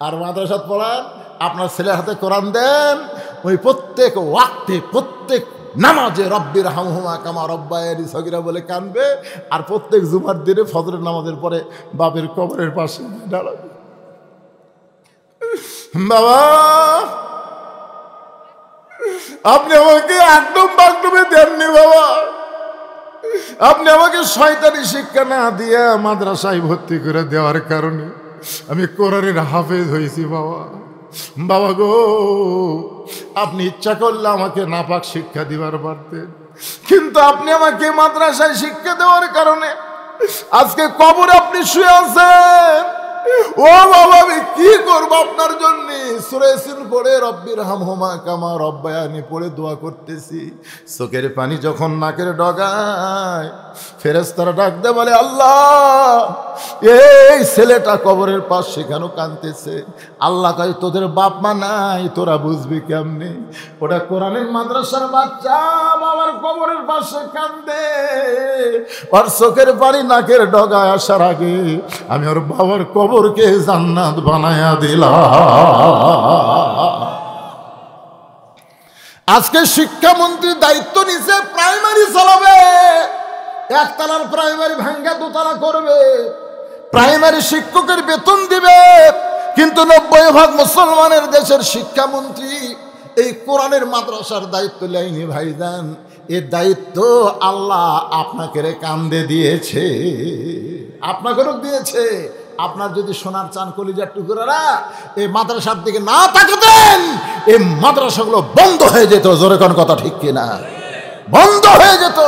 আর মাদ্রাসাত পড়ান, আপনার ছেলের হাতে কোরআন দেন, ওই প্রত্যেক ওয়াক্তে প্রত্যেক নামাজে রব্বির হামহুমা কামা রব্বায়ানি সগীরা বলে কানবে। আর প্রত্যেক জুমার দিনে ফজরের নামাজের পরে বাপের কবরের পাশে দাঁড়াবে। বাবা আপনি আমাকে একদম বাগডুবে দেননি বাবা, আপনি আমাকে শয়তানি শিক্ষা না দিয়ে মাদ্রাসায় ভর্তি করে দেওয়ার কারণে আমি কোরআনের হাফেজ হয়েছি বাবা। বাবা গো, আপনি ইচ্ছা করলে আমাকে নাপাক শিক্ষা দিবার পারতেন, কিন্তু আপনি আমাকে মাদ্রাসায় শিক্ষা দেওয়ার কারণে আজকে কবরে আপনি শুয়ে আছেন। ও বাবা আমি কি করবো আপনার জন্য? সূরা ইয়াসিন পড়ে রব্বির হামহুমা কামা রব্বায়ানি পড়ে দোয়া করতেছি। চোখের পানি যখন নাকের ডগায়, ফেরেশতারা ডাক দে বলে আল্লাহ এই ছেলেটা কবরের পাশ সেখানেও কাঁদতেছে। আল্লাহ কয় তোদের বাপ মা নাই, তোরা বুঝবি কেমনে? ওটা কোরআনের মাদ্রাসার বাচ্চা, বাবার কবরের পাশে কাঁদে। ওর চোখের পানি নাকের ডগায় আসার আগে আমি ওর বাবার কবরকে জান্নাত বানায়া দিলাম। আজকে শিক্ষামন্ত্রী দায়িত্ব নিছে, প্রাইমারি চালাবে, একতলার প্রাইমারি ভাঙ্গা 2 তলা করবে, প্রাইমারি শিক্ষকের বেতন দিবে। কিন্তু 90% মুসলমানের দেশের শিক্ষামন্ত্রী এই কোরআনের মাদ্রাসার দায়িত্ব লাইনি ভাইজান। এর দায়িত্ব আল্লাহ আপনাকে কান্দে দিয়েছে, আপনাকেও দিয়েছে। আপনার যদি সোনার চান কলিজার টুকরারা এই মাদ্রাসার দিকে না তাকাতেন, এই মাদ্রাসাগুলো বন্ধ হয়ে যেত। জোরে কোন কথা ঠিক কিনা? বন্ধ হয়ে যেত।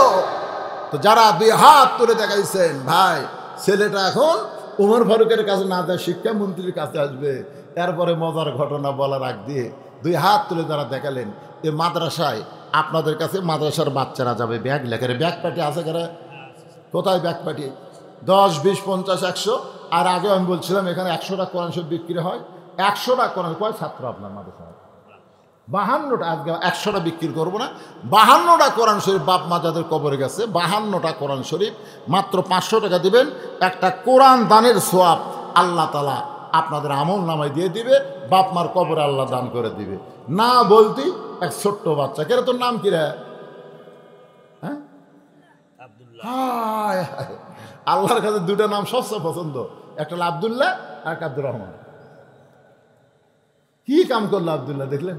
তো যারা 2 হাত তুলে দেখাইছেন, ভাই ছেলেটা এখন ওমর ফারুকের কাছে না যায়, শিক্ষামন্ত্রীর কাছে আসবে। এরপরে মজার ঘটনা বলার আগ দিয়ে 2 হাত তুলে যারা দেখালেন, এই মাদ্রাসায় আপনাদের কাছে মাদ্রাসার বাচ্চারা যাবে ব্যাগ লেখারে, ব্যাগ পাটি আছে কারা? কোথায় ব্যাগ পাটি? 10, 20, 50, 100। আর আগে আমি বলছিলাম এখানে 100টা কোরআন শরীফ বিক্রি হয়। 100টা কোরআন, কয় ছাত্র আপনার মাদ্রাসায়? 52টা। আজকে 100টা বিক্রি করবো না, 52টা কোরআন শরীফ বাপ মা যাদের কবরে গেছে, 52টা কোরআন শরীফ মাত্র 500 টাকা দিবেন। একটা কোরআন দানের সোয়াব আল্লাহ তাআলা আপনাদের আমল নামায় দিয়ে দিবে, বাপ মার কবরে আল্লাহ দান করে দিবে। না বলতি এক ছোট্ট বাচ্চা, কেন তোর নাম কি রে? হ্যাঁ, আল্লাহর কাছে 2টা নাম সবচেয়ে পছন্দ, একটা হলো আব্দুল্লাহ আর একটা আব্দুর রহমান। কি কাম করলো আব্দুল্লাহ দেখলেন?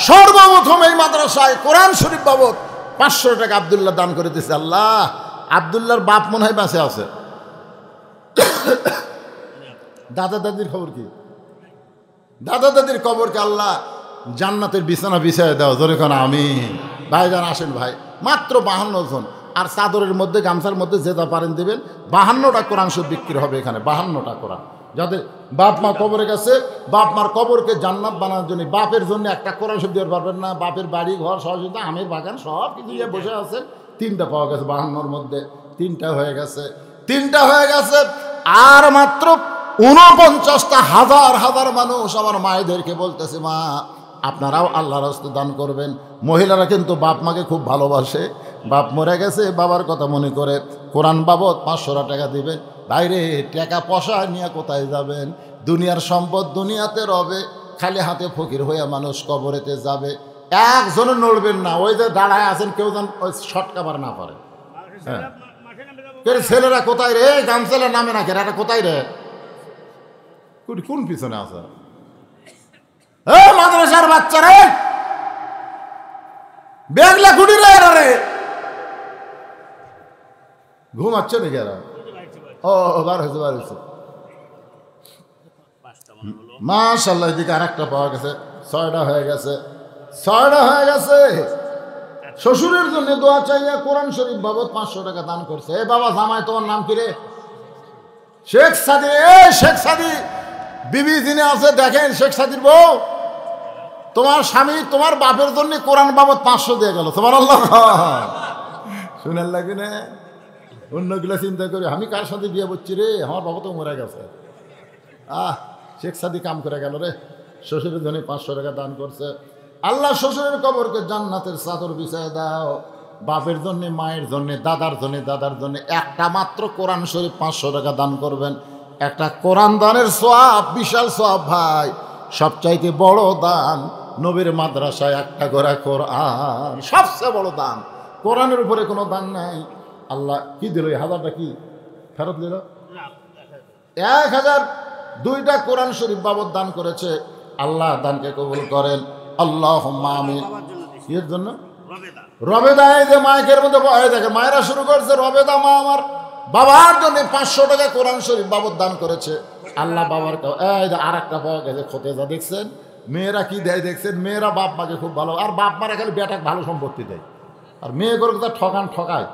সর্বপ্রথম এই মাদ্রাসায় কোরআন শরীফ বাবদ 500 টাকা আব্দুল্লাহ দান করে দিয়েছে। আল্লাহ, আব্দুল্লাহর বাপ মনে হয় বাঁচে আছে। দাদা দাদির খবর কি? দাদা দাদির কবরকে আল্লাহ জান্নাতের বিছানা বিছায় দাও। জোরে কোন আমিন। ভাইজান আসেন ভাই, মাত্র 52 জন। আর চাদরের মধ্যে গামছার মধ্যে যেটা পারেন দেবেন। 52টা কোরআন শরীফ বিক্রি হবে এখানে, 52টা কোরআন। যাদের বাপ মা কবরে গেছে, বাপ মার কবরকে জান্নাত বানানোর জন্য, বাপের জন্য একটা কোরআন শরীফ দিতে পারবেন না, বাপের বাড়ি ঘর সহযোগিতা আমের বাগান সব কিছু নিয়ে বসে আছেন। 3টা পাওয়া গেছে 52র মধ্যে, 3টা হয়ে গেছে, 3টা হয়ে গেছে। আর মাত্র 49টা হাজার হাজার মানুষ আমার মায়েদেরকে বলতেছে, মা আপনারাও আল্লাহর রাস্তায় দান করবেন। মহিলারা কিন্তু বাপ মাকে খুব ভালোবাসে, বাপ মরে গেছে বাবার কথা মনে করে কোরআন বাবদ 500 টাকা দিবেন। বাইরে টাকা পয়সা নিয়ে কোথায় যাবেন? দুনিয়ার সম্পদ দুনিয়াতে রবে, খালি হাতে ফকির হয়ে মানুষ কবরেতে যাবে। একজনে নড়বেন না, ওই যে দাঁড়ায় আছেন কেউ যেন ওই শর্ট কাভার না পারে। হ্যাঁ, ছেলেরা কোথায় রে? গামছেলের নামে না কেরা কোথায় রে? কোন পিছনে আছে? মাদ্রাসার বাচ্চারা বেগলা কুড়ি রে ঘুমাচ্ছে নাকি এরা? ও বার হয়েছে। মাশাআল্লাহ, এদিকে আর একটা পাওয়া গেছে, 6টা হয়ে গেছে। শ্বশুরের জন্য দোয়া চাইয়া কোরআন শরীফ বাবদ 500 টাকা দান করছে। এ বাবা জামাই তোমার নাম কি রে? শেখ সাদি। শেখ সাদি বিবি যিনি আছে দেখেন, শেখ সাদির বউ, তোমার স্বামী তোমার বাপের জন্য কোরআন বাবদ 500 দিয়ে গেল। তোমার আল্লাহ শুনার লাগবে না? অন্যগুলো চিন্তা করি আমি কার সাথে বিয়ে করছি রে, আমার বাবা তো মরে গেছে। শেখ সাদি কাম করে গেল রে, শ্বশুরের জন্য 500 টাকা দান করছে। আল্লাহ শ্বশুরের কবরকে জান্নাতের চাদর বিছায় দাও। বাপের জন্য, মায়ের জন্য, দাদার জন্য একটা মাত্র কোরআন শরীফ 500 টাকা দান করবেন। একটা কোরআন দানের সওয়াব বিশাল সওয়াব ভাই। সবচাইতে বড় দান নবীর মাদ্রাসায় একটা গোরা কোরআন, সবচেয়ে বড় দান। কোরআনের উপরে কোনো দান নাই। আল্লাহ কি দিল? 1000টা কি ফেরত দিল? 1002টা কোরআন শরীফ বাবদ দান করেছে। আল্লাহ দানকে কবুল করেন, আল্লাহুম্মা আমিন। এর জন্য রবেদা, এই যে মাইকের মধ্যে দেখে মায়েরা শুরু করছে, রবেদা মা আমার বাবার জন্য 500 টাকা কোরআন শরীফ বাবদ দান করেছে। আল্লাহ বাবার আর একটা পাওয়া গেছে খোতেজা, দেখছেন মেয়েরা কি দেয় দেখছেন? মেয়েরা বাপ মাকে খুব ভালো, আর বাপ মারা খালি বেটাকে ভালো সম্পত্তি দেয়, আর মেয়ে করে তো ঠকায়।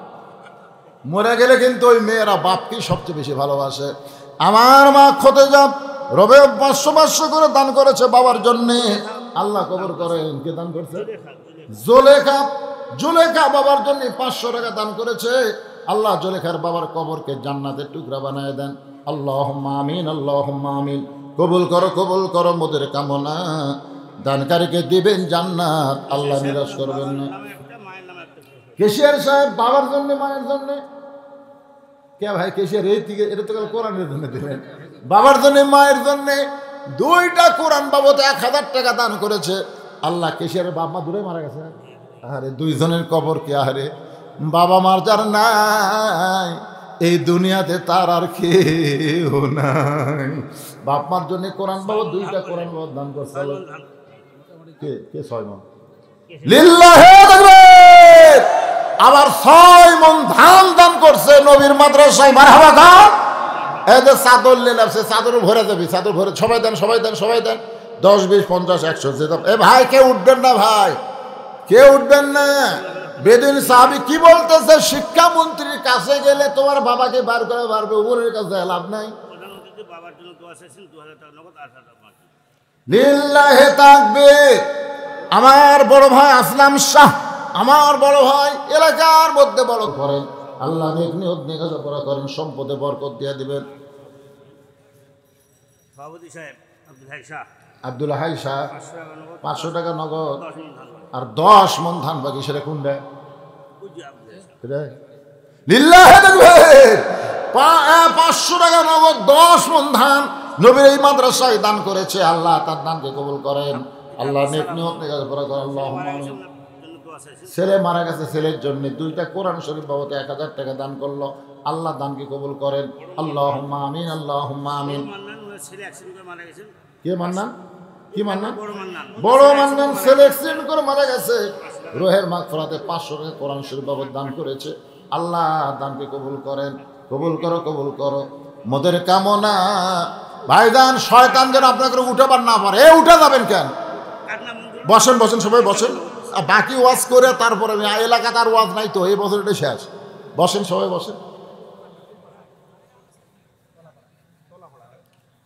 মরে গেলে কিন্তু ওই মেয়েরা বাপকেই সবচেয়ে বেশি ভালোবাসে। আমার মা খোতেজা রবে 500 করে দান করেছে বাবার জন্যে। আল্লাহ কবর করেন। কে দান করছে? জুলেখা বাবার জন্য 500 টাকা দান করেছে। আল্লাহ জুলেখার বাবার কবরকে জান্নাতের টুকরা বানায় দেন। আল্লাহুম্মা আমিন, আল্লাহুম্মা আমিন। কবুল করো মোদের কামনা। দানকারীকে দিবেন জান্নাত, আল্লাহ নিরাশ করবেন না। কেশিয়ার সাহেব বাবার জন্য, মায়ের জন্য। কে ভাই কেশিয়ার? এই থেকে এটা তো কোরআনের জন্য দিলেন। বাবার জন্য, মায়ের জন্য 2টা কোরআন বাবদ 1000 টাকা দান করেছে। আল্লাহ কেশিয়ারের বাপ মা দূরে মারা গেছে। আরে 2 জনের কবর কে? আরে বাবা মার যার নাই এই দুনিয়াতে তার আর কেউ নাই। বাপ মার জন্য কোরআন বাবদ 2টা কোরআন বাবদ দান করছে। কে 6 মণ লিল্লাহি তাকবীর। আবার 6 মণ ধান দান করছে নবীর মাদ্রাসায়। মারহাবা খান। এই যে চাদর লেলাছে, চাদর ভরে যাবি, চাদর ভরে সবাই দেন 10, 20, 50, 100 যেতাম। এ ভাই কেউ উঠবেন না, ভাই কেউ উঠবেন না। বেদুইন সাহাবী কি বলতেছে? শিক্ষামন্ত্রীর কাছে গেলে তোমার বাবাকে বার করে পারবে, উমরের কাছে লাভ নাই। লিল্লাহি তাকবীর। আমার বড় ভাই আসলাম শাহ, আমার বড় ভাই এলাকার মধ্যে বড় করেন। আল্লাহ নিয়ত নিকাজ করা করেন, সম্পদে বরকত দিয়ে দিবেন। আব্দুল হাই শাহ 500 টাকা নগদ আর 10 মণ ধান বাকি। সেটা কোনটা? লিল্লাহি তাকবীর। 500 টাকা নগদ 10 মণ ধান নবীর এই মাদ্রাসায় দান করেছে। আল্লাহ তার দানকে কবুল করেন। আল্লাহ নিয়ত নিকাজ করা করেন। আল্লাহুম্মা আমিন। ছেলে মারা গেছে, ছেলের জন্য 2টা কোরআন শরীফ বাবদ 1000 টাকা দান করলো। আল্লাহ দানকে কবুল করেন। আল্লাহুম্মা আমিন, আল্লাহুম্মা আমিন। কে মান্নান? কি মান্নান? বড় মান্নান ছেলে অ্যাক্সিডেন্ট করে মারা গেছে। রোহের মাগফিরাতে 500 টাকা কোরআন শরীফ বাবদ দান করেছে। আল্লাহ দানকে কবুল করেন। কবুল করো মোদের কামনা। ভাইজান শয়তান যেন আপনাকে উঠাবার না পারে। উঠে যাবেন কেন? বসেন সবাই বসেন। বাকি ওয়াজ করে তারপরে এলাকাতে আর ওয়াজ নাই তো, এই বছর এটা শেষ। বসেন সবাই বসেন।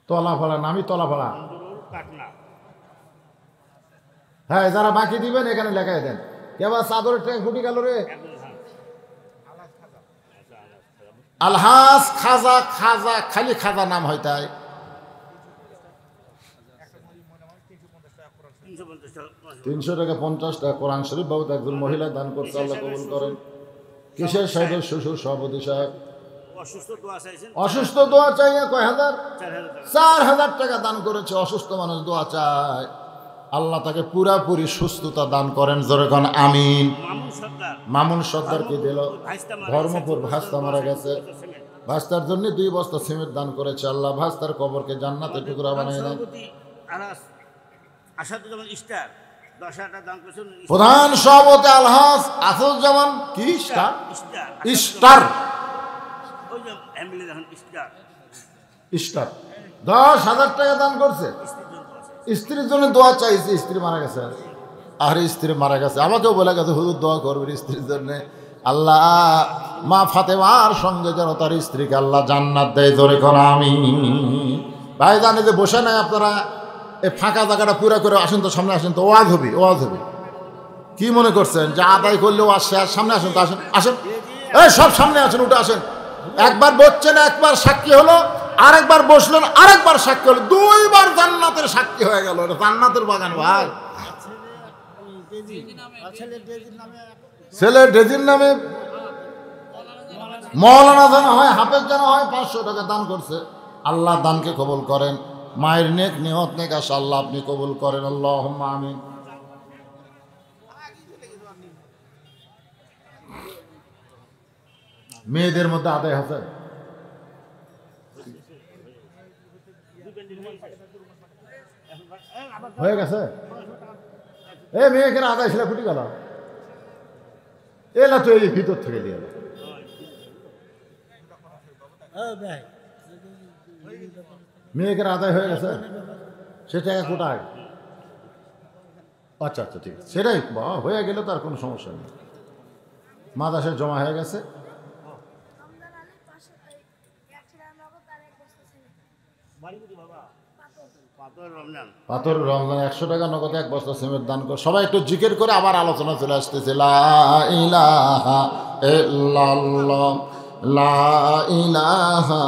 তলাফাড়া, নামি তলাফাড়া। হ্যাঁ, যারা বাকি দিবেন এখানে লেখায় দেন। কেবল চাদরের ট্রেন ফুটি গেল রে। আলহাজ খাজা, খালি খাজা নাম হয় তাই। 350 টাকা কোরআন শরীফ বাবদ একজন মহিলা দান করছে, আল্লাহ কবুল করেন। কিসের সাহেবের শ্বশুর সভাপতি সাহেব অসুস্থ, দোয়া চাই। কয় হাজার? 4000 টাকা দান করেছে। অসুস্থ মানুষ দোয়া চায়, আল্লাহ তাকে পুরাপুরি সুস্থতা দান করেন। জোরে কোন আমিন। মামুন সর্দারকে দিল ধর্মপুর, ভাস্তা মারা গেছে, ভাস্তার জন্য 2 বস্তা সিমেন্ট দান করেছে। আল্লাহ ভাস্তার কবরকে জান্নাতের টুকরা বানিয়ে দেন। প্রধান সভাপতি আলহাজ আসাদুজ্জামান কি স্টার 10,000 টাকা দান করছে। স্ত্রীর জন্য দোয়া চাইছে, স্ত্রী মারা গেছে। আর স্ত্রী মারা গেছে, আমাকেও বলে গেছে হুজুর দোয়া করবেন স্ত্রীর জন্য। আল্লাহ মা ফাতেমার সঙ্গে যেন তার স্ত্রীকে আল্লাহ জান্নাত দেয়। জোরে কোন আমিন। ভাই জানে যে বসে নাই আপনারা, এই ফাঁকা জায়গাটা পুরা করে আসেন তো, সামনে আসেন তো, ওয়াজ হবে। কি মনে করছেন যে আদায় করলে ওয়াজ শেষ? সামনে আসেন তো, আসেন এই সব সামনে আসেন, উঠে আসেন। একবার বসছেন, একবার সাক্ষী হলো, আরেকবার বসলেন, আরেকবার সাক্ষী হলো, 2 বার জান্নাতের সাক্ষী হয়ে গেল। এটা জান্নাতের বাগান ভাই। ছেলে ডেজির নামে মৌলানা জানা হয়, হাফেজ জানা হয়, 500 টাকা দান করছে। আল্লাহ দানকে কবুল করেন। মায়ের নেক নিয়ত নেক আশা আল্লাহ আপনি কবুল করেন। আল্লাহুম্মা আমিন। মেয়েদের মধ্যে আদায় আছে, হয়ে গেছে। মেয়েকে আদায় ছিল, ফুটি গেল। এলা তো এই ভিতর থেকে দিয়ে মেয়েকে আদায় হয়ে গেছে। সেটা কোটায়? আচ্ছা ঠিক আছে, সেটাই হয়ে গেলে তার কোনো সমস্যা নেই। মাদাসে জমা হয়ে গেছে। পাথর রমজান 100 টাকা নগদ 1 বস্তা সিমেন্ট দান করে। সবাই একটু জিকির করে আবার আলোচনা চলে আসতেছে। লা ইলাহা ইল্লাল্লাহ, লা ইলাহা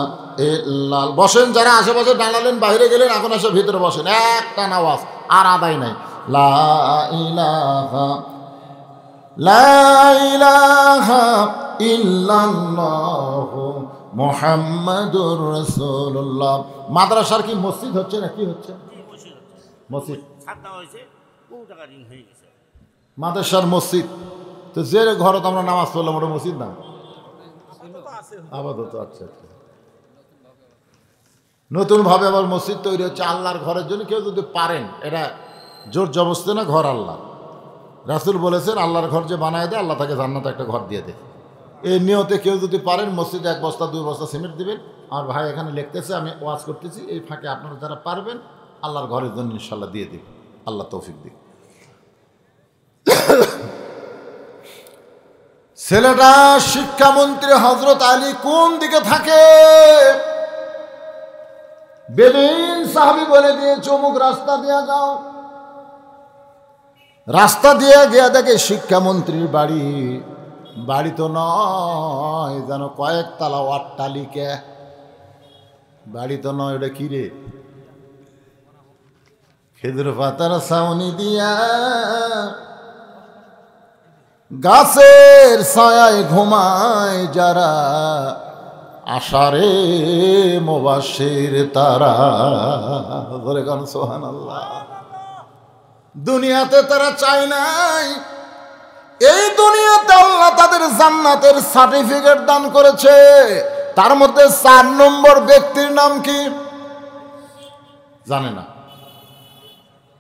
ইল্লাল্লাহ। বসেন যারা আশেপাশে দাঁড়ালেন, বাইরে গেলেন, এখন এসে ভিতরে বসেন। একটা নামাজ আর আদায় নাই। লা ইলাহা ইল্লাল্লাহ মুহাম্মাদুর রাসূলুল্লাহ। মাদ্রাসার কি মসজিদ হচ্ছে না কি হচ্ছে? মসজিদ মাদ্রাসার মসজিদ তো, যে ঘরে আমরা নামাজ পড়লাম ওটা মসজিদ না আপাতত। আচ্ছা, নতুন ভাবে আবার মসজিদ তৈরি হচ্ছে আল্লাহর ঘরের জন্য। কেউ যদি পারেন, এটা জোর জবরদস্তি না, ঘর আল্লাহ। রাসূল বলেছেন আল্লাহর ঘর যে বানায় দেয়, আল্লাহ তাকে জান্নাতে একটা ঘর দিয়ে দেয়। এই নিয়তে কেউ যদি পারেন মসজিদে 1 বস্তা 2 বস্তা সিমেন্ট দিবেন। আমার ভাই এখানে লিখতেছে, আমি ওয়াজ করতেছি, এই ফাঁকে আপনারা যারা পারবেন আল্লাহর ঘরের জন্য ইনশাল্লাহ দিয়ে দিন। আল্লাহ তৌফিক দিন। ছেলেটা শিক্ষামন্ত্রী হযরত আলী কোন দিকে থাকে? বেদুইন সাহাবী বলে দিয়েছে অমুক রাস্তা দিয়ে যাও। রাস্তা দিয়ে গিয়ে দেখে শিক্ষামন্ত্রীর বাড়ি। বাড়ি তো নয়, যেন কয়েকতলা অট্টালিকা। বাড়ি তো নয়, ওটা কি রে? খেজুর পাতার ছাউনি দিয়া গাছের ছায়ায় ঘুমায় যারা, আশারে মুবাশশির তারা। বলে গান সুবহানাল্লাহ। দুনিয়াতে তারা চায় নাই, এই দুনিয়াতে আল্লাহ তাদের জান্নাতের সার্টিফিকেট দান করেছে। তার মধ্যে 4 নম্বর ব্যক্তির নাম কি জানে না?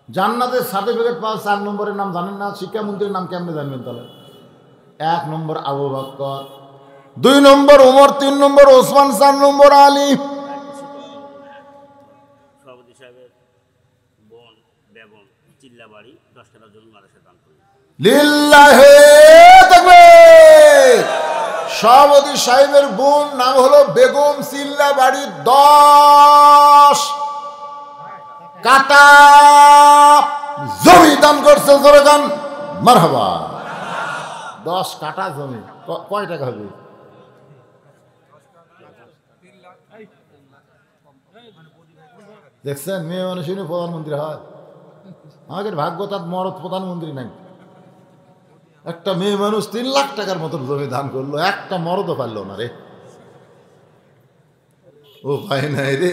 জান্নাতের সার্টিফিকেট পাওয়া 4 নম্বরের নাম জানেন না? শিক্ষামন্ত্রীর নাম কেমনে জানবেন তাহলে? 1 নম্বর আবু বকর, 2 নম্বর ওমর, 3 নম্বর ওসমান, 4 নম্বর আলী। সভাপতি সাহেবের বোন বেগম চিল্লাবাড়ি 10 টাকার জন্য মাদ্রাসা দান করেন। লিল্লাহি তাকবীর। সভাপতি সাহেবের বোন নাম হলো বেগম চিল্লাবাড়ি, 10 কাটা জমি দান করছে। জোরে গান মারহাবা। 10 কাটা জমি কয় টাকা হবে? দেখছেন, মেয়ে মানুষ প্রধানমন্ত্রী হয়। আমাদের ভাগ্য তার মরদ প্রধানমন্ত্রী নাই। একটা মেয়ে মানুষ 3 লাখ টাকার মতো জমি দান করলো, একটা মরদও পারলো না রে। উপায় নাই রে,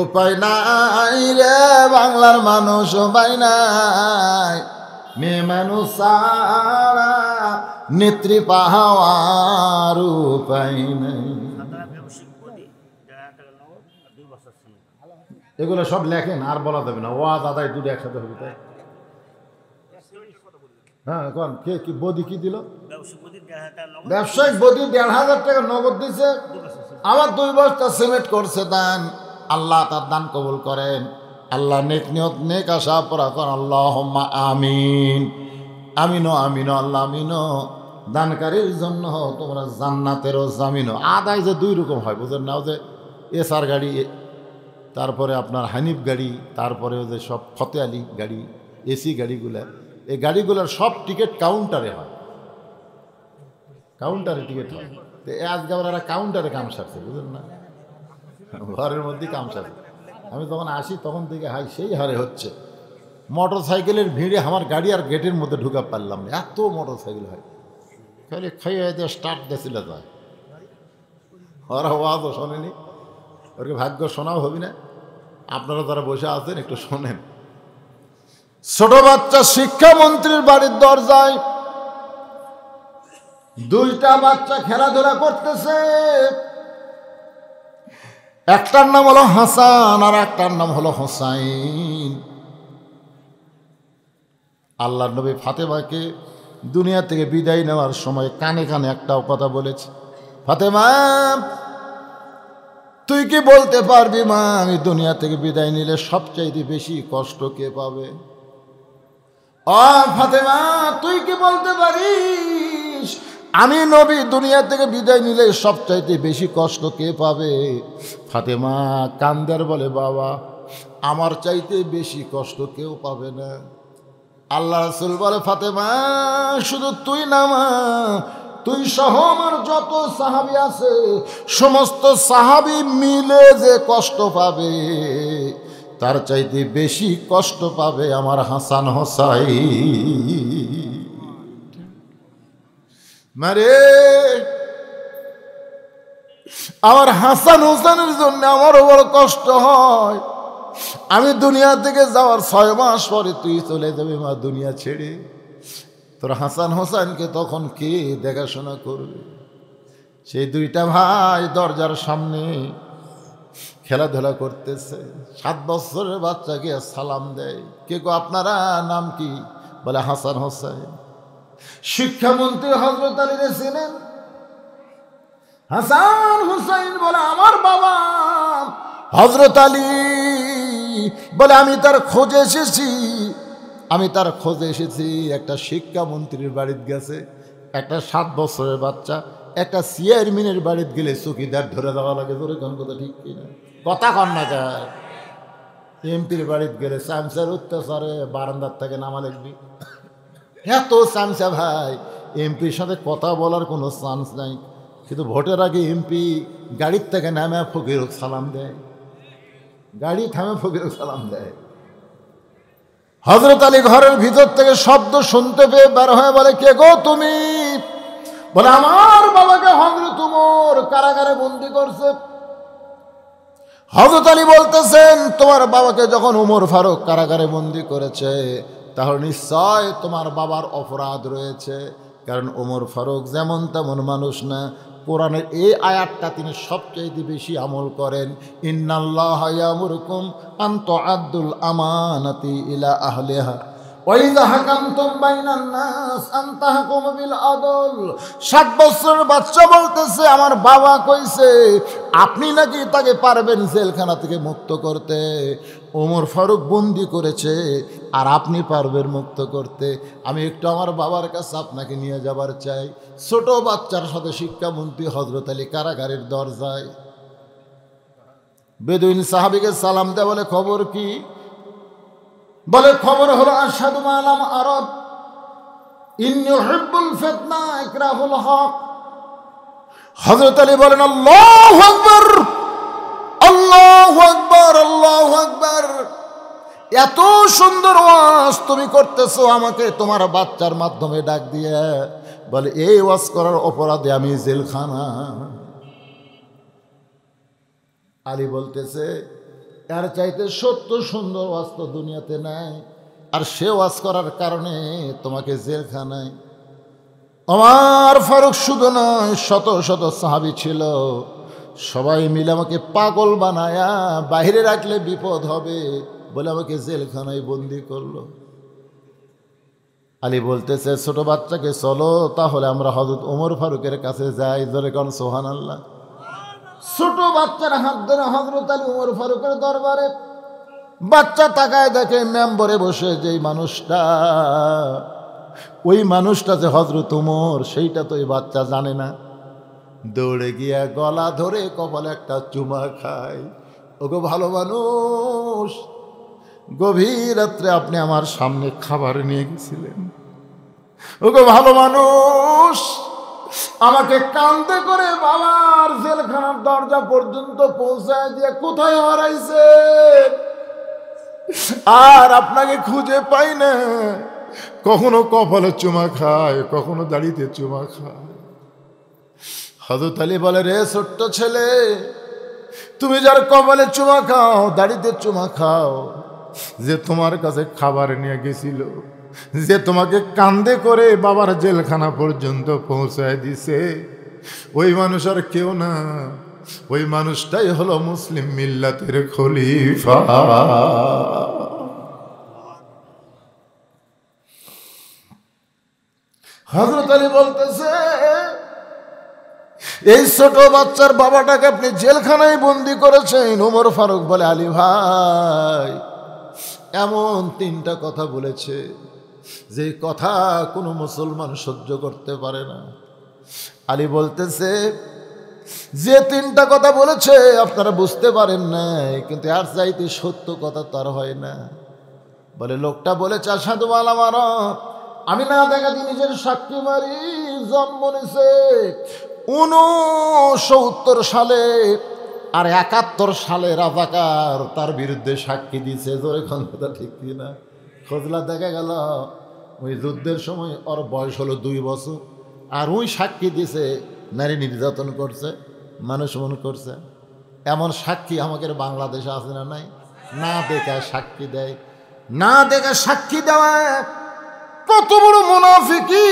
উপায় নাই রে বাংলার মানুষ, উপায় নাই। মেয়ে মানুষ সারা নেত্রী পাহাওয়ার উপায় নাই। এগুলো সব লেখেন, আর বলা যাবে না। ওয়াজ আদায় দুটো একসাথে হবে তাই। হ্যাঁ কোন কে কি বদি কি দিল? ব্যবসায়িক বদি 1,500 টাকা নগদ দিছে, আবার 2 বস্তা সিমেন্ট করছে দান। আল্লাহ তার দান কবুল করেন। আল্লাহ নেক নিয়ত নেক আশা পরা করেন। আল্লাহুম্মা আমিন। আমিনো আমিনো আল্লাহ আমিনো। দানকারীর জন্য তোমরা জান্নাতেরও জামিনো। আদায় যে 2 রকম হয় বুঝেন না, যে এসআর গাড়ি, তারপরে আপনার হানিফ গাড়ি, তারপরে যে সব ফতে আলী গাড়ি, এসি গাড়িগুলা, এই গাড়িগুলোর সব টিকিট কাউন্টারে হয়, কাউন্টারে টিকিট হয়। তো আজকে আবার কাউন্টারে কাম সারছে বুঝলেন না, ঘরের মধ্যেই কাম সারছে। আমি যখন আসি তখন থেকে হাই সেই হারে হচ্ছে। মোটর সাইকেলের ভিড়ে আমার গাড়ি আর গেটের মধ্যে ঢুকা পারলাম না, এত মোটর সাইকেল হয়। খালি খাইয়ে দিয়ে স্টার্ট দিয়েছিল যায়, ওরা আওয়াজও শোনেনি। ওকে ভাগ্য শোনাও হবি না। আপনারা যারা বসে আছেন একটু শোনেন। ছোট বাচ্চা শিক্ষামন্ত্রীর বাড়ির দরজায় 2টা বাচ্চা খেলাধুলা করতেছে। একটার নাম হলো হাসান আর একটার নাম হলো হোসাইন। আল্লাহর নবী ফাতেমাকে দুনিয়া থেকে বিদায় নেওয়ার সময় কানে কানে একটাও কথা বলেছে, ফাতেমা তুই কি বলতে পারবি মা, আমি দুনিয়া থেকে বিদায় নিলে সবচাইতে বেশি কষ্ট কে পাবে? ও ফাতেমা তুই কি বলতে পারিস আমি নবী দুনিয়া থেকে বিদায় নিলে সবচাইতে বেশি কষ্ট কে পাবে? ফাতেমা কান্দার বলে, বাবা আমার চাইতে বেশি কষ্ট কেউ পাবে না। আল্লাহ রাসূল বলে, ফাতেমা শুধু তুই না মা, তুই সহ আমার যত সাহাবী আছে সমস্ত সাহাবী মিলে যে কষ্ট পাবে তার চাইতে বেশি কষ্ট পাবে আমার হাসান হোসাইন। মারে আমার হাসান হোসেনের জন্য আমারও বড় কষ্ট হয়। আমি দুনিয়া থেকে যাওয়ার 6 মাস পরে তুই চলে যাবে মা দুনিয়া ছেড়ে, তোর হাসান হোসেনকে তখন কে দেখাশোনা করবে? সেই 2টা ভাই দরজার সামনে খেলাধুলা করতেছে। 7 বছরের বাচ্চাকে সালাম দেয়। কে গো আপনারা নাম কি? বলে হাসান হোসেন। শিক্ষামন্ত্রী হযরত আলী ছিলেন। হাসান হোসেন বলে আমার বাবা। হযরত আলী বলে আমি তার খোঁজে এসেছি, আমি তার খোঁজে এসেছি। একটা শিক্ষামন্ত্রীর বাড়িতে গেছে, একটা 7 বছরের বাচ্চা, একটা চেয়ারম্যানের বাড়িতে গেলে চৌকিদার ধরে দেওয়া লাগে। ধরে কোন কথা ঠিক কিনা? কথা কন না যায়। এমপির বাড়িতে গেলে চামচার অত্যাচারে বারান্দার থেকে নামা লাগবি। এত চামচা ভাই, এমপির সাথে কথা বলার কোনো চান্স নাই। কিন্তু ভোটের আগে এমপি গাড়ির থেকে নামে ফকিরক সালাম দেয়, গাড়ি থামে ফকিরক সালাম দেয়। হযরত আলী ঘরের ভিতর থেকে শব্দ শুনতে পেয়ে বের হয়ে বলে, কে গো তুমি? বলে আমার বাবাকে হযরত ওমর কারাগারে বন্দী করছে। হযরত আলী বলতেছেন, তোমার বাবাকে যখন ওমর ফারুক কারাগারে বন্দী করেছে তাহলে নিশ্চয় তোমার বাবার অপরাধ রয়েছে, কারণ ওমর ফারুক যেমন তেমন মানুষ না। কোরআনের এই আয়াতটা তিনি সবচেয়ে বেশি আমল করেন। ইন্নাল্লাহা ইয়ামুরুকুম আন তুআদ্দুল আমানাতি ইলা আহলিহা ওয়া ইযা হাকামতুম বাইনান নাস আন তাহকুমু বিল আদল। 7 বছরের বাচ্চা বলতেছে, আমার বাবা কইছে আপনি নাকি তাকে পারবেন জেলখানা থেকে মুক্ত করতে। ওমর ফারুক বন্দি করেছে আর আপনি পারবেন মুক্ত করতে। আমি একটু আমার বাবার কাছে আপনাকে নিয়ে যাবার চাই। ছোট বাচ্চার সাথে শিক্ষামন্ত্রী হযরত আলী কারাগারের দরজায়। বেদুইন সাহাবীকে সালাম দেয়, বলে খবর কি? বলে খবর হলো আশহাদু মা লাম আরাব ইন্নী উহিব্বুল ফিতনা ইকরাহুল হক। হযরত আলী বলেন আল্লাহু আকবার, আল্লাহু আকবার, আল্লাহু আকবার। এত সুন্দর ওয়াজ তুমি করতেছো, আমাকে তোমার বাচ্চার মাধ্যমে ডাক দিয়ে বলে এই ওয়াজ করার অপরাধে আমি জেলখানা। আলী বলতেছে এর চাইতে সত্য সুন্দর ওয়াজ তো দুনিয়াতে নাই, আর সে ওয়াজ করার কারণে তোমাকে জেলখানায়। ওমর ফারুক শুধু নয়, শত শত সাহাবী ছিল, সবাই মিলে আমাকে পাগল বানায়া বাইরে রাখলে বিপদ হবে বলে আমাকে জেলখানায় বন্দি করলো। আলী বলতেছে ছোট বাচ্চাকে চলো তাহলে আমরা হযরত ওমর ফারুকের কাছে যাই। জোরে কোন সুবহানাল্লাহ। ছোট বাচ্চার হাত ধরে হযরত আলী ওমর ফারুকের দরবারে। বাচ্চা তাকায় দেখে মেম্বরে বসে যেই মানুষটা, ওই মানুষটা যে হযরত ওমর, সেইটা তো এই বাচ্চা জানে না। দৌড়ে গিয়া গলা ধরে কপালে একটা চুমা খায়। ওগো ভালো মানুষ, গভীর রাত্রে আপনি আমার সামনে খাবার নিয়ে গেছিলেন। ওগো ভালো মানুষ, আমাকে কান্দে করে বাবার জেলখানার দরজা পর্যন্ত পৌঁছায় দিয়ে কোথায় হারাইছে, আর আপনাকে খুঁজে পাই না। কখনো কপালে চুমা খায়, কখনো দাড়িতে চুমা খায়। হযরত আলী বলে রে ছোট্ট ছেলে, তুমি যার কপালে চুমা খাও, দাড়িতে চুমা খাও, যে তোমার কাছে খাবার নিয়ে গেছিল, যে তোমাকে কান্দে করে বাবার জেলখানা পর্যন্ত পৌঁছায় দিছে, ওই মানুষ আর কেউ না, ওই মানুষটাই হলো মুসলিম মিল্লাতের খলিফা। হযরত আলী বলতেছে এই ছোট বাচ্চার বাবাটাকে আপনি জেলখানায় বন্দি করেছেন। ওমর ফারুক বলে আলী ভাই, এমন তিনটা কথা বলেছে যে কথা কোনো মুসলমান সহ্য করতে পারে না। আলী বলতেছে যে তিনটা কথা বলেছে আপনারা বুঝতে পারেন নাই, কিন্তু আর চাইতে সত্য কথা তার হয় না। বলে লোকটা বলেছে আশহাদু আল্লা মারা, আমি না দেখা দিন নিজের সাক্ষী মারি, জন্ম নিছে 69 সালে আর 71 সালে রাজাকার তার বিরুদ্ধে সাক্ষী দিছে। জোরে কোন কথা ঠিক কিনা? খোঁজলা দেখা গেল ওই যুদ্ধের সময় ওর বয়স হলো 2 বছর, আর ওই সাক্ষী দিছে নারী নির্যাতন করছে, মানুষ মন করছে। এমন সাক্ষী আমাদের বাংলাদেশে আছে না নাই? না দেখা সাক্ষী দেয়, না দেখা সাক্ষী দেওয়া কত বড় মুনাফিকি।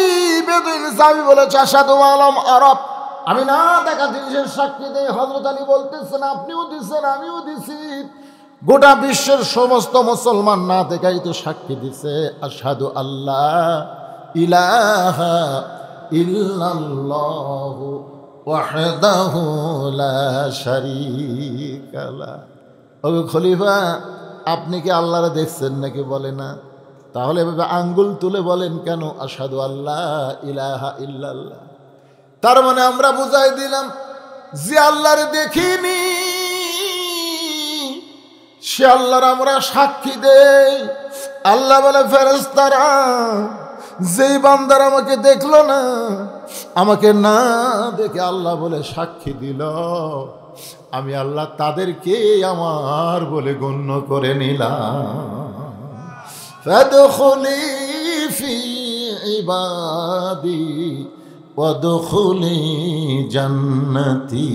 বেদুইন সাহাবী বলেছে আশহাদু আলাম আরব, আমি না দেখা জিনিসের সাক্ষী দেই। হযরত আলী বলতেছেন আপনিও দিচ্ছেন, আমিও দিছি, গোটা বিশ্বের সমস্ত মুসলমান না দেখাই তো সাক্ষী দিছে আশহাদু আল্লাহ ইলাহা ইল্লাল্লাহু ওয়াহদাহু লা শারীকা লাহ। ওগো খলিফা, আপনি কি আল্লাহরে দেখছেন নাকি? বলে না। তাহলে এভাবে আঙ্গুল তুলে বলেন কেন আশহাদু আল্লাহ ইলাহা ইল্লাল্লাহ? তার মানে আমরা বুঝাই দিলাম যে আল্লাহরে দেখিনি, সে আল্লাহর আমরা সাক্ষী দেই। আল্লাহ বলে ফেরেশতারা, যেই বান্দার আমাকে দেখলো না, আমাকে না দেখে আল্লাহ বলে সাক্ষী দিল, আমি আল্লাহ তাদেরকে আমার বলে গণ্য করে নিলাম। ফাদখুলি ফি ইবাদি ওয়াদখুলি জান্নাতি।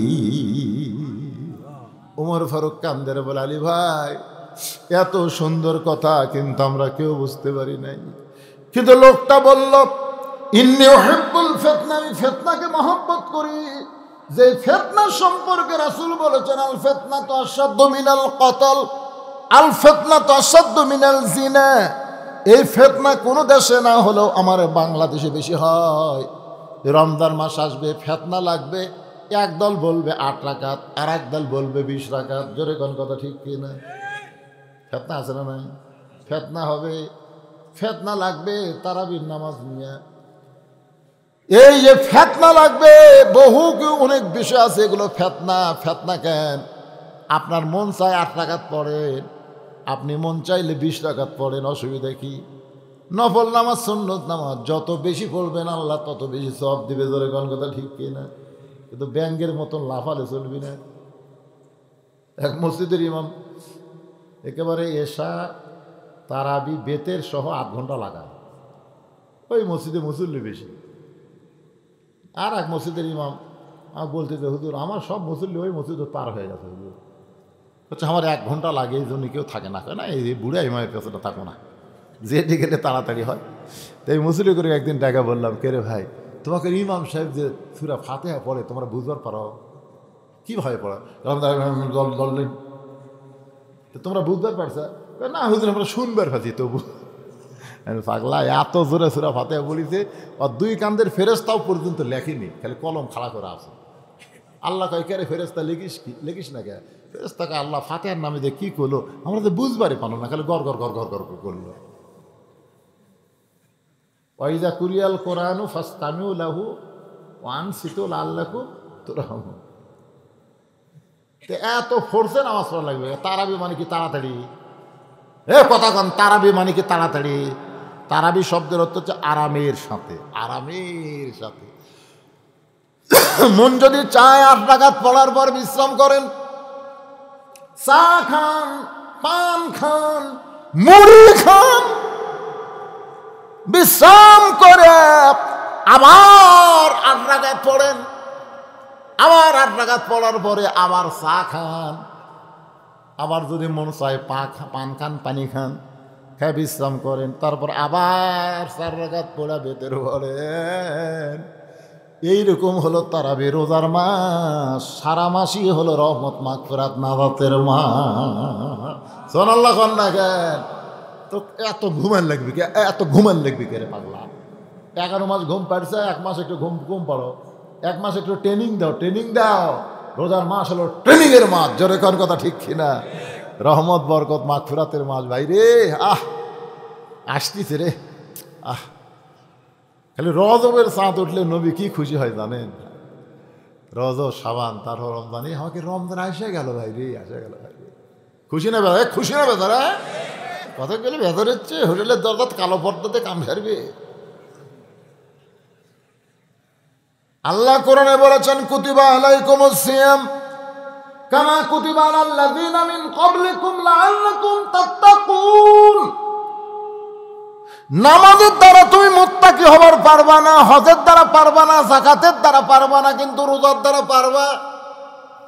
ওমর ফারুক কান্দের বলে আলী ভাই, এত সুন্দর কথা কিন্তু আমরা কেউ বুঝতে পারি নাই। কিন্তু লোকটা বলল ইন্নী উহিব্বুল ফিতনা, আমি ফিতনাকে মহব্বত করি। যে ফিতনা সম্পর্কে রাসূল বলেছেন আল ফিতনাতু আশাদ্দু মিনাল কতল, আল ফিতনাতু আশাদ্দু মিনাল জিনা। এই ফিতনা কোনো দেশে না হলেও আমার বাংলাদেশে বেশি হয়। রমজান মাস আসবে, ফিতনা লাগবে, একদল বলবে 8 রাকাত, আর একদল বলবে 20 রাকাত। জোরে কোন কথা ঠিক কি না? ফিতনা আছে না নাই? ফিতনা হবে, ফিতনা লাগবে তারাবির নামাজ নিয়ে। এই যে ফিতনা লাগবে, বহু অনেক বিষয় আছে, এগুলো ফিতনা। ফিতনা কেন? আপনার মন চায় 8 রাকাত পড়েন, আপনি মন চাইলে 20 রাকাত পড়েন, অসুবিধা কি? নফল নামাজ, সুন্নত নামাজ যত বেশি পড়বেন আল্লাহ তত বেশি সওয়াব দিবে। জোরে কোন কথা ঠিক কি না? কিন্তু ব্যাঙ্গের মতন লাফালে চলবি না। এক মসজিদের ইমাম একেবারে এশা তারাবি বেতের সহ 8 ঘন্টা লাগায়। ওই মসজিদে মুসল্লি বেশি। আর এক মসজিদের ইমাম আমাকে বলতে যে হুজুর আমার সব মুসল্লি ওই মসজিদে পার হয়ে গেছে হুজুর, হচ্ছে আমার 1 ঘন্টা লাগে, এই জন্য কেউ থাকে না। না এই বুড়া ইমামের পেছনে থাকো না, যেটি গেলে তাড়াতাড়ি হয়। তাই মুসল্লি করে একদিন ডাকা বললাম, কে রে ভাই তোমাকে ইমাম সাহেব যে সূরা ফাতিহা পড়ে তোমরা বুঝবার পারো কীভাবে পড়ো? বললেন তোমরা বুঝবার পারছো? না হুজুর আমরা শুনবার পাচ্ছি তবু। পাগলা এত জোরে সূরা ফাতিহা বলিছে, আর 2 কান্দের ফেরেশতাও পর্যন্ত লেখেনি, খালি কলম খাড়া করে আছে। আল্লাহ কয় কে রে ফেরেশতা লিখিস না কে? ফেরেশতাকে আল্লাহ ফাতিহার নামে যে কী করলো আমরা তো বুঝবারই পারলাম না, খালি গড় গড় গড় গড় গড় করলো। ওয়াইজা কুরিয়াল কোরআনু ফাসতামিউ লাহু ওয়া আনসিতু লাআল্লাকুম তুরহামুন। এত ফোর্সে নামাজ পড়া লাগবে? তারাবি মানে কি তাড়াতাড়ি? কথা কন, তারাবি মানে কি তাড়াতাড়ি? তারাবি শব্দের অর্থ হচ্ছে আরামের সাথে, আরামের সাথে। মন যদি চায় 8 রাকাত পড়ার পর বিশ্রাম করেন, চা খান, পান খান, মুড়ি খান, বিশ্রাম করে আবার 8 রাকাত পড়েন, আবার 8 রাকাত পড়ার পরে আবার চা খান, আবার যদি মন চায় পান খান, পানি খান, খেয়ে বিশ্রাম করেন, তারপর আবার 4 রাকাত পড়া বেতের পড়েন। এইরকম হলো তারাবি রোজার মাস। সারা মাসই হলো রহমত মাগফিরাত নাজাতের মাস। সুবহানাল্লাহ কোন না কেন? তো এত ঘুমান লাগবে কে? এত ঘুমান লাগবে কে রে পাগলা? 11 মাস ঘুম পাড়ছে, 1 মাস একটু ঘুম পাড়ো, 1 মাস একটু ট্রেনিং দাও। রোজার মাস হলো ট্রেনিং এর মাস। জোরে কোন কথা ঠিক কিনা? রহমত বরকত মাগফিরাতের মাস ভাই রে। আসতিছে রে। খালি রজবের চাঁদ উঠলে নবী কি খুশি হয় জানেন? রজব, শাবান, তারপর রমজান। আমাকে রমজান আসে গেল ভাই রে, আসে গেল ভাই রে। খুশি না বেদা? খুশি না বেদারা? কথা গেলে ভেতর হচ্ছে হোটেলের দরজা কালো পর্দাতে কাম সারবে। আল্লাহ কোরআনে বলেছেন কুতিবা আলাইকুমুস সিয়াম কামা কুতিবা আলাল লাযিনা মিন ক্বাবলিকুম লাআল্লাকুম তাত্তাকুন। নামাজের দ্বারা তুমি মুত্তাকি হবার পারবা না, হজের দ্বারা পারবা না, যাকাতের দ্বারা পারবা না, কিন্তু রোজার দ্বারা পারবা।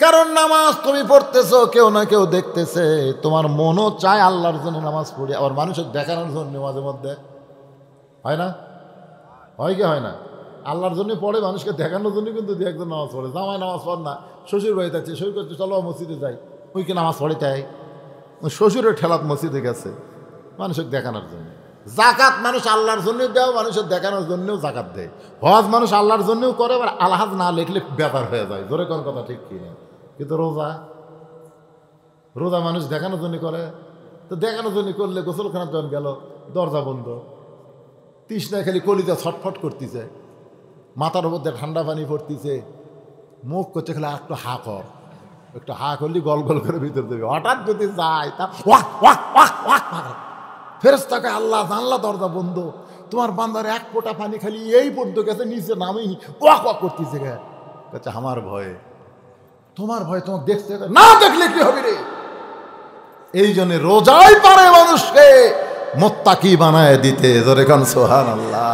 কারণ নামাজ তুমি পড়তেছো, কেউ না কেউ দেখতেছে। তোমার মনও চায় আল্লাহর জন্য নামাজ পড়ি, আবার মানুষের দেখানোর জন্য মাঝে মধ্যে হয় না? হয় কি হয় না? আল্লাহর জন্য পড়ে, মানুষকে দেখানোর জন্য কিন্তু 2-1 নামাজ পড়ে। জামাই নামাজ পড় না, শ্বশুর বাড়িতে আছে, শ্বশুর করছে চলো মসজিদে যাই, ওই কি নামাজ পড়ে তাই শ্বশুরের ঠেলাত মসজিদে গেছে মানুষকে দেখানোর জন্য। জাকাত মানুষ আল্লাহর জন্য দেও, মানুষের দেখানোর জন্যও জাকাত দেয়। হজ মানুষ আল্লাহর জন্যও করে, আবার আলহাজ না লিখলে ব্যাপার হয়ে যায়। জোরে কোন কথা ঠিক কি না? কিন্তু রোজা মানুষ দেখানোর জন্য করে। তো দেখানোর জন্য করলে গোসলখানার যখন গেল দরজা বন্ধ, তৃষ্ণায় খালি কলিজা ছটফট করতেছে, মাথার উপর দিয়ে ঠান্ডা পানি পড়তেছে, মুখ করছে খালি একটু হা কর, একটু হা করলি গল গল করে ভিতর দেবে। হঠাৎ যদি যায় তা ওয়াক ওয়াক ওয়াক ওয়াক ফেরেশতাকে আল্লাহ জানলা দরজা বন্ধ, তোমার বান্দার 1 ফোঁটা পানি খালি এই পর্যন্ত গেছে, নিচে নামেই ওয়াক ওয়াক করতেছে। গে আমার ভয়ে, তোমার ভয় তোমাকে দেখতে না, দেখলে কি হবে রে? এই জন্য রোজাই পারে মানুষকে মুত্তাকি বানায় দিতে। জোরে কান সুবহানাল্লাহ।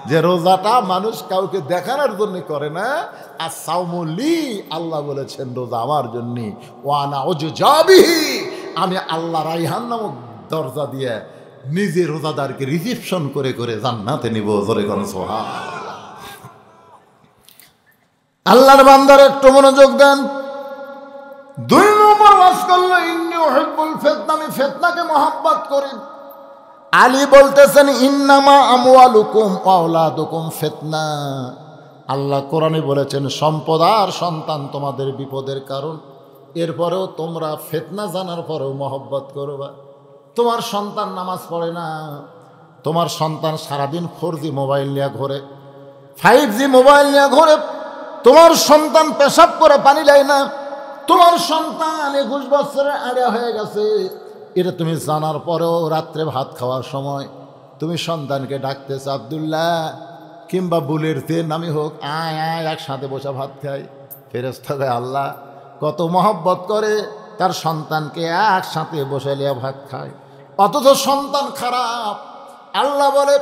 যে রোজাটা মানুষ কাউকে দেখানোর জন্য করে না, আর সাওমুলি আল্লাহ বলেছেন রোজা আমার জন্য, ওয়ানা উজজাবিহি আমি আল্লাহ রাইহান নামক দরজা দিয়ে নিজে রোজাদারকে রিসিপশন করে করে জান্নাতে নিব। জোরে কান সুবহানাল্লাহ। আল্লাহর বান্দার একটু মনোযোগ দেন। 2 নম্বর ওয়াজ করলো ইন্নী উহিব্বুল ফিতনা, আমি ফিতনাকে মহব্বত করি। আলী বলতেছেন ইন্নামা আমওয়ালুকুম ওয়া আওলাদুকুম ফিতনা। আল্লাহ কোরআনে বলেছেন সম্পদ আর সন্তান তোমাদের বিপদের কারণ। এরপরেও তোমরা ফিতনা জানার পরেও মহব্বত করবা। তোমার সন্তান নামাজ পড়ে না, তোমার সন্তান সারাদিন 4G মোবাইল নিয়ে ঘোরে, 5G মোবাইল নিয়ে ঘোরে, তোমার সন্তান পেশাব করে পানি দেয় না, তোমার সন্তান 21 বছরের আড়া হয়ে গেছে, এটা তুমি জানার পরেও রাত্রে ভাত খাওয়ার সময় তুমি সন্তানকে ডাকতেছ আব্দুল্লাহ কিংবা বুলের তেল নামি হোক, আয় আয় একসাথে বসে ভাত খাই। ফেরেশতা আল্লাহ কত মহব্বত করে তার সন্তানকে একসাথে বসে লিয়া ভাত খায়। অথচ সন্তান খারাপ। আল্লাহ বলে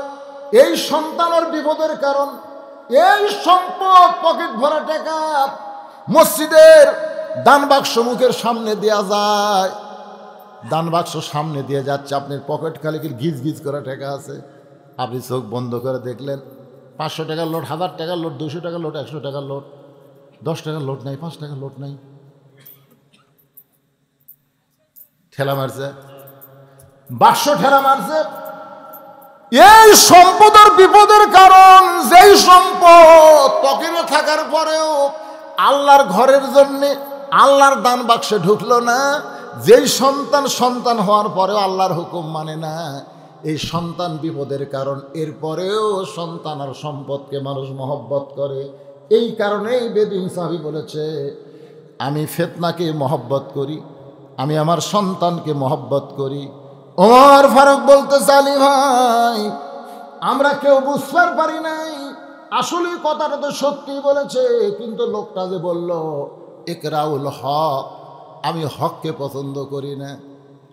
এই সন্তানের বিপদের কারণ, এই সম্পদ পকেট ভরা টাকা মসজিদের দান বাক্স মুখের সামনে দেয়া যায়, দান বাক্স সামনে দিয়ে যাচ্ছে, আপনার পকেট খালি গিজ গিজ করা টাকা আছে, আপনি চোখ বন্ধ করে দেখলেন 500 টাকার লোট, 1000 টাকার লোট, 200 টাকার লোট, 100 টাকার লোট, 10 টাকার লোট নাই, 5 টাকার লোট নাই, ঠেলা মারছে, বাক্স ঠেলা মারছে। এই সম্পদের বিপদের কারণ, যেই সম্পদ পকেটে থাকার পরেও আল্লাহর ঘরের জন্য আল্লাহর দান বাক্সে ঢুকলো না, যেই সন্তান সন্তান হওয়ার পরেও আল্লাহর হুকুম মানে না, এই সন্তান বিপদের কারণ, এরপরেও সন্তান আর সম্পদকে মানুষ মহব্বত করে। এই কারণেই বেদুইন সাহাবী বলেছে, আমি ফিতনাকে মহব্বত করি, আমি আমার সন্তানকে মহব্বত করি। ওমর ফারুক বলতে চালি, ভাই আমরা কেউ বুঝতে পারি নাই, আসলে কথাটা তো সত্যি বলেছে, কিন্তু লোকটা যে বলল ইকরাউল হক, আমি হককে পছন্দ করি না।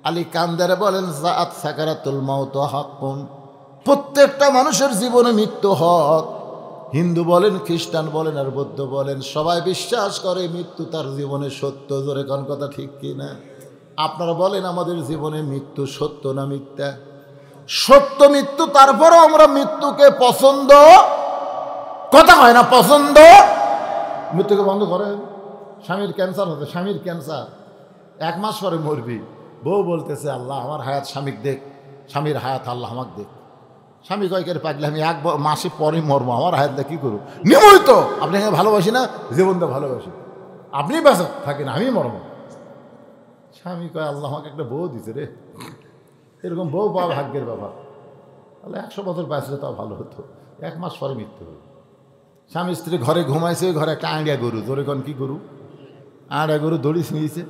আলী কান্দারে বলেন জাআত সাকারাতুল মাউত হাক্কুন, প্রত্যেকটা মানুষের জীবনে মৃত্যু হক। হিন্দু বলেন, খ্রিস্টান বলেন আর বৌদ্ধ বলেন, সবাই বিশ্বাস করে মৃত্যু তার জীবনে সত্য। জোরে কোন কথা ঠিক কি না? আপনারা বলেন আমাদের জীবনে মৃত্যু সত্য না মিথ্যা? সত্য মৃত্যু, তারপরও আমরা মৃত্যুকে পছন্দ, কথা হয় না পছন্দ, মৃত্যুকে বন্ধ করেন। স্বামীর ক্যান্সার হতে, স্বামীর ক্যান্সার 1 মাস পরে মরবি, বউ বলতেছে আল্লাহ আমার হায়াত স্বামীকে দেখ, স্বামীর হায়াত আল্লাহ আমাকে দেখ। স্বামী কয়েকের পাগলে আমি 1 মাসে পরে মরবো, আমার হায়াত দেখ কী করবো? নিয়মিত আপনাকে ভালোবাসি না, জীবনটা ভালোবাসি, আপনি বেঁচে থাকেন আমি মরবো। স্বামী কয় আল্লাহ আমাকে একটা বউ দিছে রে, এরকম বউ পাওয়া ভাগ্যের ব্যাপার, তাহলে 100 বছর বাঁচলে তাও ভালো হতো। 1 মাস পরে মৃত্যু হল। স্বামী স্ত্রী ঘরে ঘুমাইছে, ঘরে একটা আঁড়িয়া গরু, জোরে কোন কি গরু? আঁড়িয়া গরু দড়ি ছিঁড়িছে,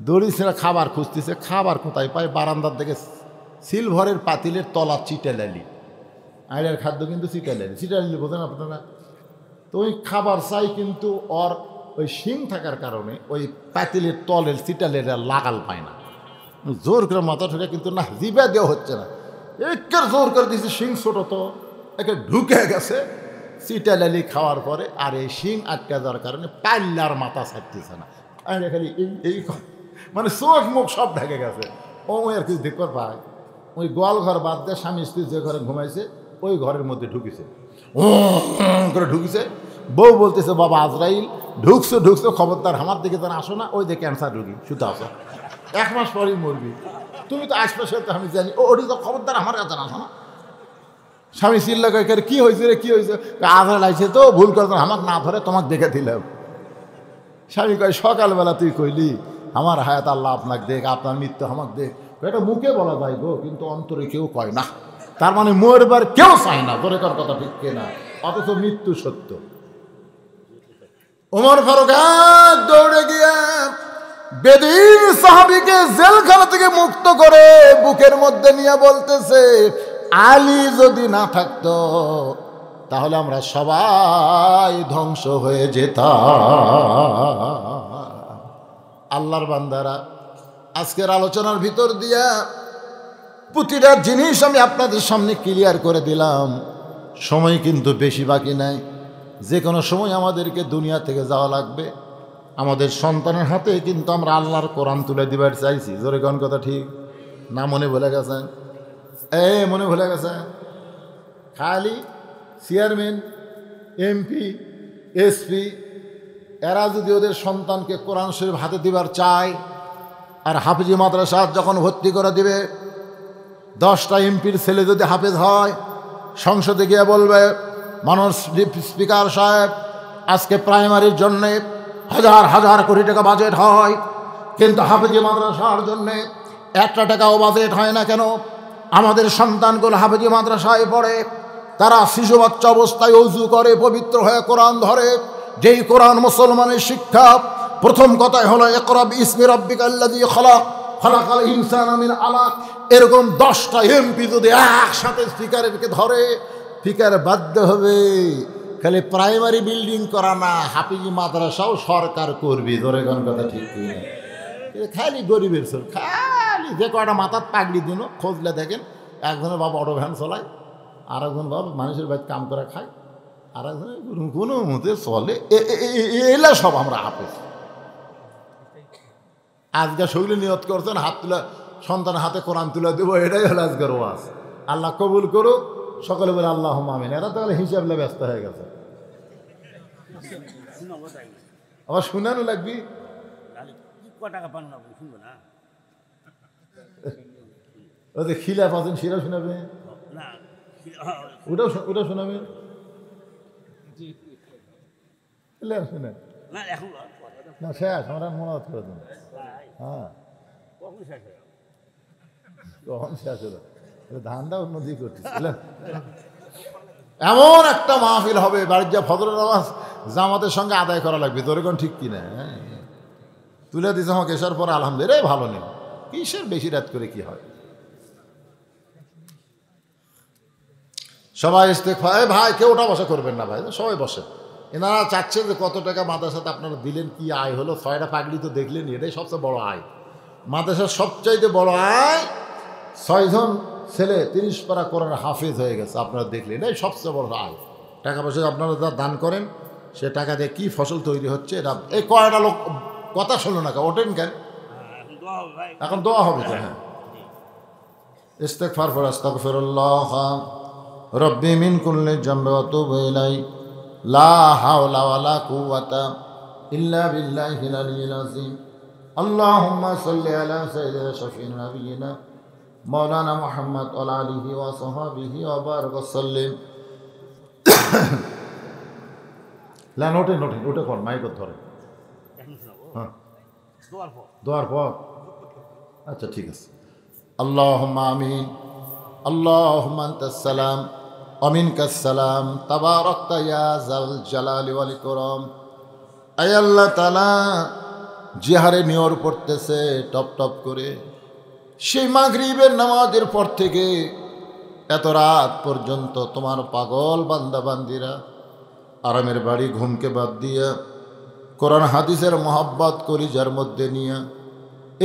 দড়ি ছিঁড়া খাবার খুঁজতেছে, খাবার কোথায় পায়? বারান্দার দিকে সিলভারের পাতিলের তলা চিটালালি, আঁড়িয়ার খাদ্য কিন্তু চিটালালি, চিটালালি বোঝেন আপনারা? তো ওই খাবার চাই, কিন্তু ওর ওই শিং থাকার কারণে ওই পাতিলের তলের চিটালের লাগাল পায় না, জোর করে মাথা ঠুকে, কিন্তু না জিভে দেওয়া হচ্ছে না, একের জোর করে দিয়েছে, শিং ছোট তো একে ঢুকে গেছে চিটালালি খাওয়ার পরে, আর এই শিং আটকে যাওয়ার কারণে পাল্লার মাথা ছাড়তেছে না, খালি এই মানে চোখ মুখ সব ঢেকে গেছে। ও আর কিছু দেখতে পায়, ওই গোয়াল ঘর বাদ দিয়ে স্বামী স্ত্রী যে ঘরে ঘুমাইছে ওই ঘরের মধ্যে ঢুকেছে, ও করে ঢুকেছে। বউ বলতেছে বাবা আজরাইল ঢুকছো ঢুকছো, খবরদার আমার দিকে যেন আসো না, ওই যে ক্যান্সার রুগী শুধু আসো, 1 মাস পরেই মরবি, তুমি তো আশপাশে তো আমি জানি, ওটি তো খবরদার আমার কাছে আসো না। স্বামী চিল্লা কয়েকের কি হয়েছে রে, কি হয়েছে? আজরাইল আইছে তো, ভুল করে আমাকে না ধরে তোমাকে দেখে দিলাম। স্বামী কয় সকালবেলা তুই কইলি আমার হায়াত আল্লাহ আপনাকে দেখ, আপনার মৃত্যু আমাকে দেখ, এটা মুখে বলা যায় গো, কিন্তু অন্তরে কেউ কয় না, তার মানে মরবার কেউ চায় না, তোর কথা ঠিক না, অথচ মৃত্যু সত্য। ওমর ফারুক দৌড়ে গিয়ে বেদুইন সাহাবীকে জেলখানা থেকে মুক্ত করে বুকের মধ্যে নিয়ে বলতেছে, আলী যদি না থাকতো তাহলে আমরা সবাই ধ্বংস হয়ে যেতাম। আল্লাহর বান্দারা, আজকের আলোচনার ভিতর দিয়া প্রতিটা জিনিস আমি আপনাদের সামনে ক্লিয়ার করে দিলাম। সময় কিন্তু বেশি বাকি নাই, যে কোনো সময় আমাদেরকে দুনিয়া থেকে যাওয়া লাগবে। আমাদের সন্তানের হাতে কিন্তু আমরা আল্লাহর কোরআন তুলে দিবার চাইছি, জোরে কোন কথা ঠিক না? মনে ভুলে গেছেন? মনে ভুলে গেছেন? খালি চেয়ারম্যান, এমপি, এসপি এরা যদি ওদের সন্তানকে কোরআন শরীফ হাতে দিবার চায়, আর হাফিজি মাদ্রাসা যখন ভর্তি করে দিবে, 10টা এমপির ছেলে যদি হাফেজ হয়, সংসদে গিয়ে বলবে মাননীয় স্পিকার সাহেব আজকে প্রাইমারির জন্যে হাজার হাজার কোটি টাকা বাজেট হয়, কিন্তু হাফেজি মাদ্রাসার জন্যে 1 টাকাও বাজেট হয় না কেন? আমাদের সন্তানগুলো হাফেজি মাদ্রাসায় পড়ে, তারা শিশু বাচ্চা অবস্থায় ওযু করে, পবিত্র হয়ে কোরআন ধরে, যেই কোরআন মুসলমানের শিক্ষা। প্রথম কথাই হলো ইকরা বিইসমি রাব্বিকাল্লাযী খালাক, খালাকাল ইনসানা মিন আলাক। এরকম 10টা এমপি যদি একসাথে স্পিকারকে ধরে, স্পিকার বাধ্য হবে খালি প্রাইমারি বিল্ডিং করা না, হাফিজি মাদ্রাসাও সরকার করবি, ধরে কোন কথা ঠিক না? খালি গরিবের সর, খালি যে কয়টা মাথার পাগড়ি দিন খোঁজলে দেখেন, একজনের বাবা অটো ভ্যান চলায়, আর একজন বাবা মানুষের বাড়িতে কাম করে খায়, আর একজনের কোনো মতে চলে। এলা সব আমরা হাফেজ। আজকে শৈলী নিয়ত করছেন হাত তুলে, সন্তানের হাতে কোরআন তুলে দেবো, এটাই হলো আজকের ওয়াজ। আল্লাহ কবুল করুক। সকলে বলে আল্লাহ আমিন। এরা তাহলে হিসাব ব্যস্ত হয়ে গেছে। আবার শুনানো লাগবি। ওই যে খিলা পাচ্ছেন সেটা শোনাবে, ওটাও শোনাবে। শুনে না শেষ, আমরা মনে হচ্ছে হ্যাঁ কখন শেষ হলো, ধানটা উন্নতি করতেছিলেন। এমন একটা মাহফিল হবে, বাড়ির যা ফজরের নামাজ জামাতের সঙ্গে আদায় করা লাগবে। তোর কোন ঠিক কিনা তুলে দিছে আমাকে এসার পরে আলহামদুলিল্লাহ ভালো নেই, কিসের বেশি রাত করে কি হয়। সবাই ইস্তেগফার। ভাই কেউ ওটা বসা করবেন না ভাই, সবাই বসে। এনারা চাচ্ছে যে কত টাকা মাদ্রাসাতে আপনারা দিলেন, কি আয় হলো। 6টা পাগড়ি তো দেখলেন, এটাই সবচেয়ে বড় আয়। মাদ্রাসার সবচাইতে বড় আয় 6 জন ছেলে 30 পারা কোরআন হাফেজ হয়ে গেছে, আপনারা দেখলেন, এই সবচেয়ে বড় আয়। টাকা পয়সা আপনারা যা দান করেন, সে টাকা দিয়ে কী ফসল তৈরি হচ্ছে এটা। এই কয়টা লোক কথা শুনলো না, ওঠেন কেন? এখন দোয়া হবে তো। হ্যাঁ, ইস্তেগফার ফর আস্তাগফিরুল্লাহ রব্বি মিন কুল্লি জামবি ওয়া আতুবু ইলাইহি লা হাওলা ওয়ালা কুওয়াতা ইল্লা বিল্লাহিল আলিয়্যিল আযীম। আল্লাহুম্মা সাল্লি আলা সাইয়্যিদিনা শাফিঈনা নাবিয়িনা মাওলানা মুহাম্মদ ওয়া আলা আলিহি ওয়া সাহবিহি ওয়া বারাক ওয়া সাল্লিম। লা নোটে ওটা কোন মাইক ধরে। হ্যাঁ, দোয়ার পর। আচ্ছা ঠিক আছে। আল্লাহুম্মা আমিন। আল্লাহুম্মা আনতাস সালাম ওয়া মিনকাস সালাম তাবারাকতা ইয়া যাল জালালি ওয়াল ইকরাম। আয় আল্লাহ তাআলা, যে হারে নিয়র পড়তেছে টপ টপ করে, সেই মাগরিবের নামাজের পর থেকে এত রাত পর্যন্ত তোমার পাগল বান্দা বান্দিরা আরামের বাড়ি ঘুমকে বাদ দিয়া কোরআন হাদিসের মোহাব্বত কলিজার মধ্যে নিয়ে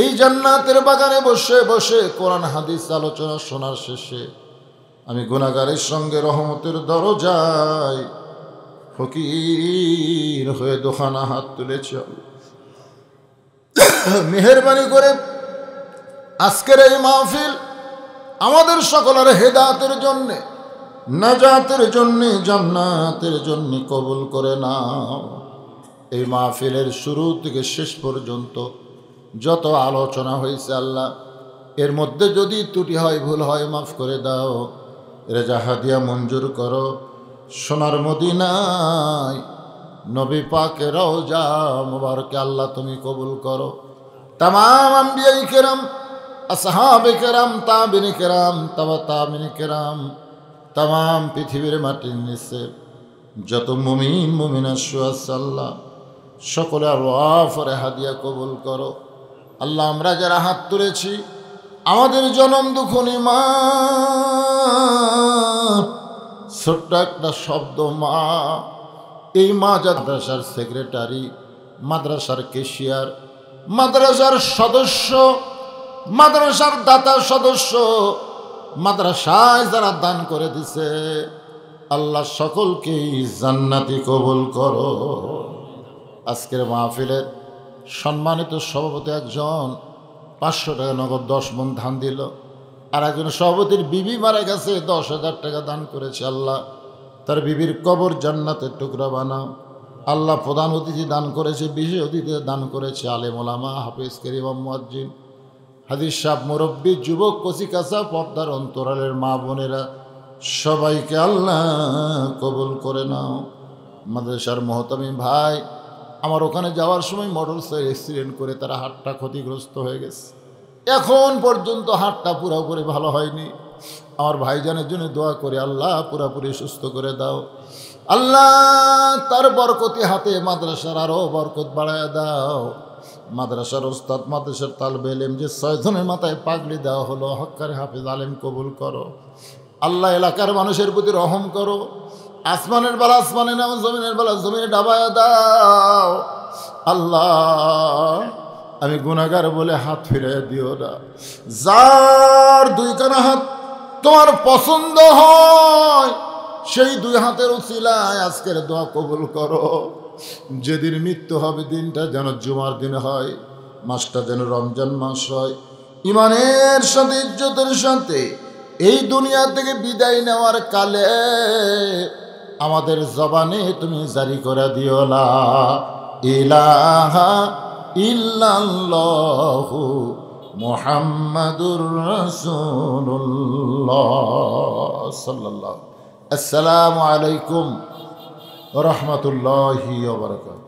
এই জান্নাতের বাগানে বসে বসে কোরআন হাদিস আলোচনা শোনার শেষে আমি গুনাহগারের সঙ্গে রহমতের দরজায় ফকির হয়ে দোখানা হাত তুলেছি। মেহেরবানি করে আজকের এই মাহফিল আমাদের সকলের হেদায়েতের জন্যে, নাজাতের জন্যে, জান্নাতের জন্যে কবুল করে নাও। এই মাহফিলের শুরু থেকে শেষ পর্যন্ত যত আলোচনা হয়েছে আল্লাহ, এর মধ্যে যদি ত্রুটি হয়, ভুল হয়, মাফ করে দাও। রেজা হাদিয়া মঞ্জুর করো। সোনার মদিনায় নবী পাকের রওজা মুবারকে আল্লাহ তুমি কবুল করো। তামাম আম্বিয়ায়ে কেরাম, আসহাবে কেরাম, তাবিঈন কেরাম, তাবিঈন কেরাম, তামাম পৃথিবীর মাটির নিচে যত মুমিন মুমিনা আছে আল্লাহ, সকলে আল্লাহরে হাদিয়া কবুল করো। আল্লাহ আমরা যারা হাত তুলেছি, আমাদের জনম দুঃখনী মা, ছোট্ট একটা শব্দ মা, এই মা মাদ্রাসার সেক্রেটারি, মাদ্রাসার ক্যাশিয়ার, মাদ্রাসার সদস্য, মাদ্রাসার দাতা সদস্য, মাদ্রাসায় যারা দান করে দিছে, আল্লাহ সকলকেই জান্নাতি কবুল করো। আজকের মাহফিলের সম্মানিত সভাপতি একজন 500 টাকা নগদ 10 মণ ধান দিল, আর একজন সভাপতির বিবি মারা গেছে, 10,000 টাকা দান করেছে। আল্লাহ তার বিবির কবর জান্নাতের টুকরা বানাও। আল্লাহ প্রধান অতিথি দান করেছে, বিশেষ অতিথি দান করেছে আলেম ওলামা, হাফেজ কারীম, মুয়াজ্জিন, হাদিস সাহেব, মুরব্বী, যুবক, কচিকাঁচা, পর্দার অন্তরালের মা বোনেরা, সবাইকে আল্লাহ কবুল করে নাও। মাদ্রাসার মোহতামিম ভাই, আমার ওখানে যাওয়ার সময় মোটর সাইকেল অ্যাক্সিডেন্ট করে তারা হাতটা ক্ষতিগ্রস্ত হয়ে গেছে, এখন পর্যন্ত হাতটা পুরোপুরি ভালো হয়নি। আমার ভাইজানের জন্য দোয়া করে আল্লাহ পুরোপুরি সুস্থ করে দাও। আল্লাহ তার বরকতি হাতে মাদ্রাসার আরও বরকত বাড়ায় দাও। মাদ্রাসার ওস্তাদ, মাদ্রাসার তালবে ইলম যে 6 জনের মাথায় পাগড়ি দেওয়া হলো, হক্কারে হাফেজ আলেম কবুল করো। আল্লাহ এলাকার মানুষের প্রতি রহম করো। আসমানের বেলা আসমানে নাও, জমিনের বেলা জমিনে ডাবায় দাও। আল্লাহ আমি গুনাহগার বলে হাত ফিরিয়ে দিও না। যার দুইখানা হাত তোমার পছন্দ হয় সেই দুই হাতের উসিলায় আজকের দোয়া কবুল করো। যেদিন মৃত্যু হবে দিনটা যেন জুমার দিন হয়, মাসটা যেন রমজান মাস হয়। ইমানের সাথে ইজ্জতের সাথে এই দুনিয়া থেকে বিদায় নেওয়ার কালে আমাদের জবানে তুমি জারি করে দিও লা ইলাহা ইল্লাল্লাহু মুহাম্মাদুর রাসূলুল্লাহ সাল্লাল্লাহু। আসসালামু আলাইকুম ওয়া রাহমাতুল্লাহি ওয়া বারাকাতুহু।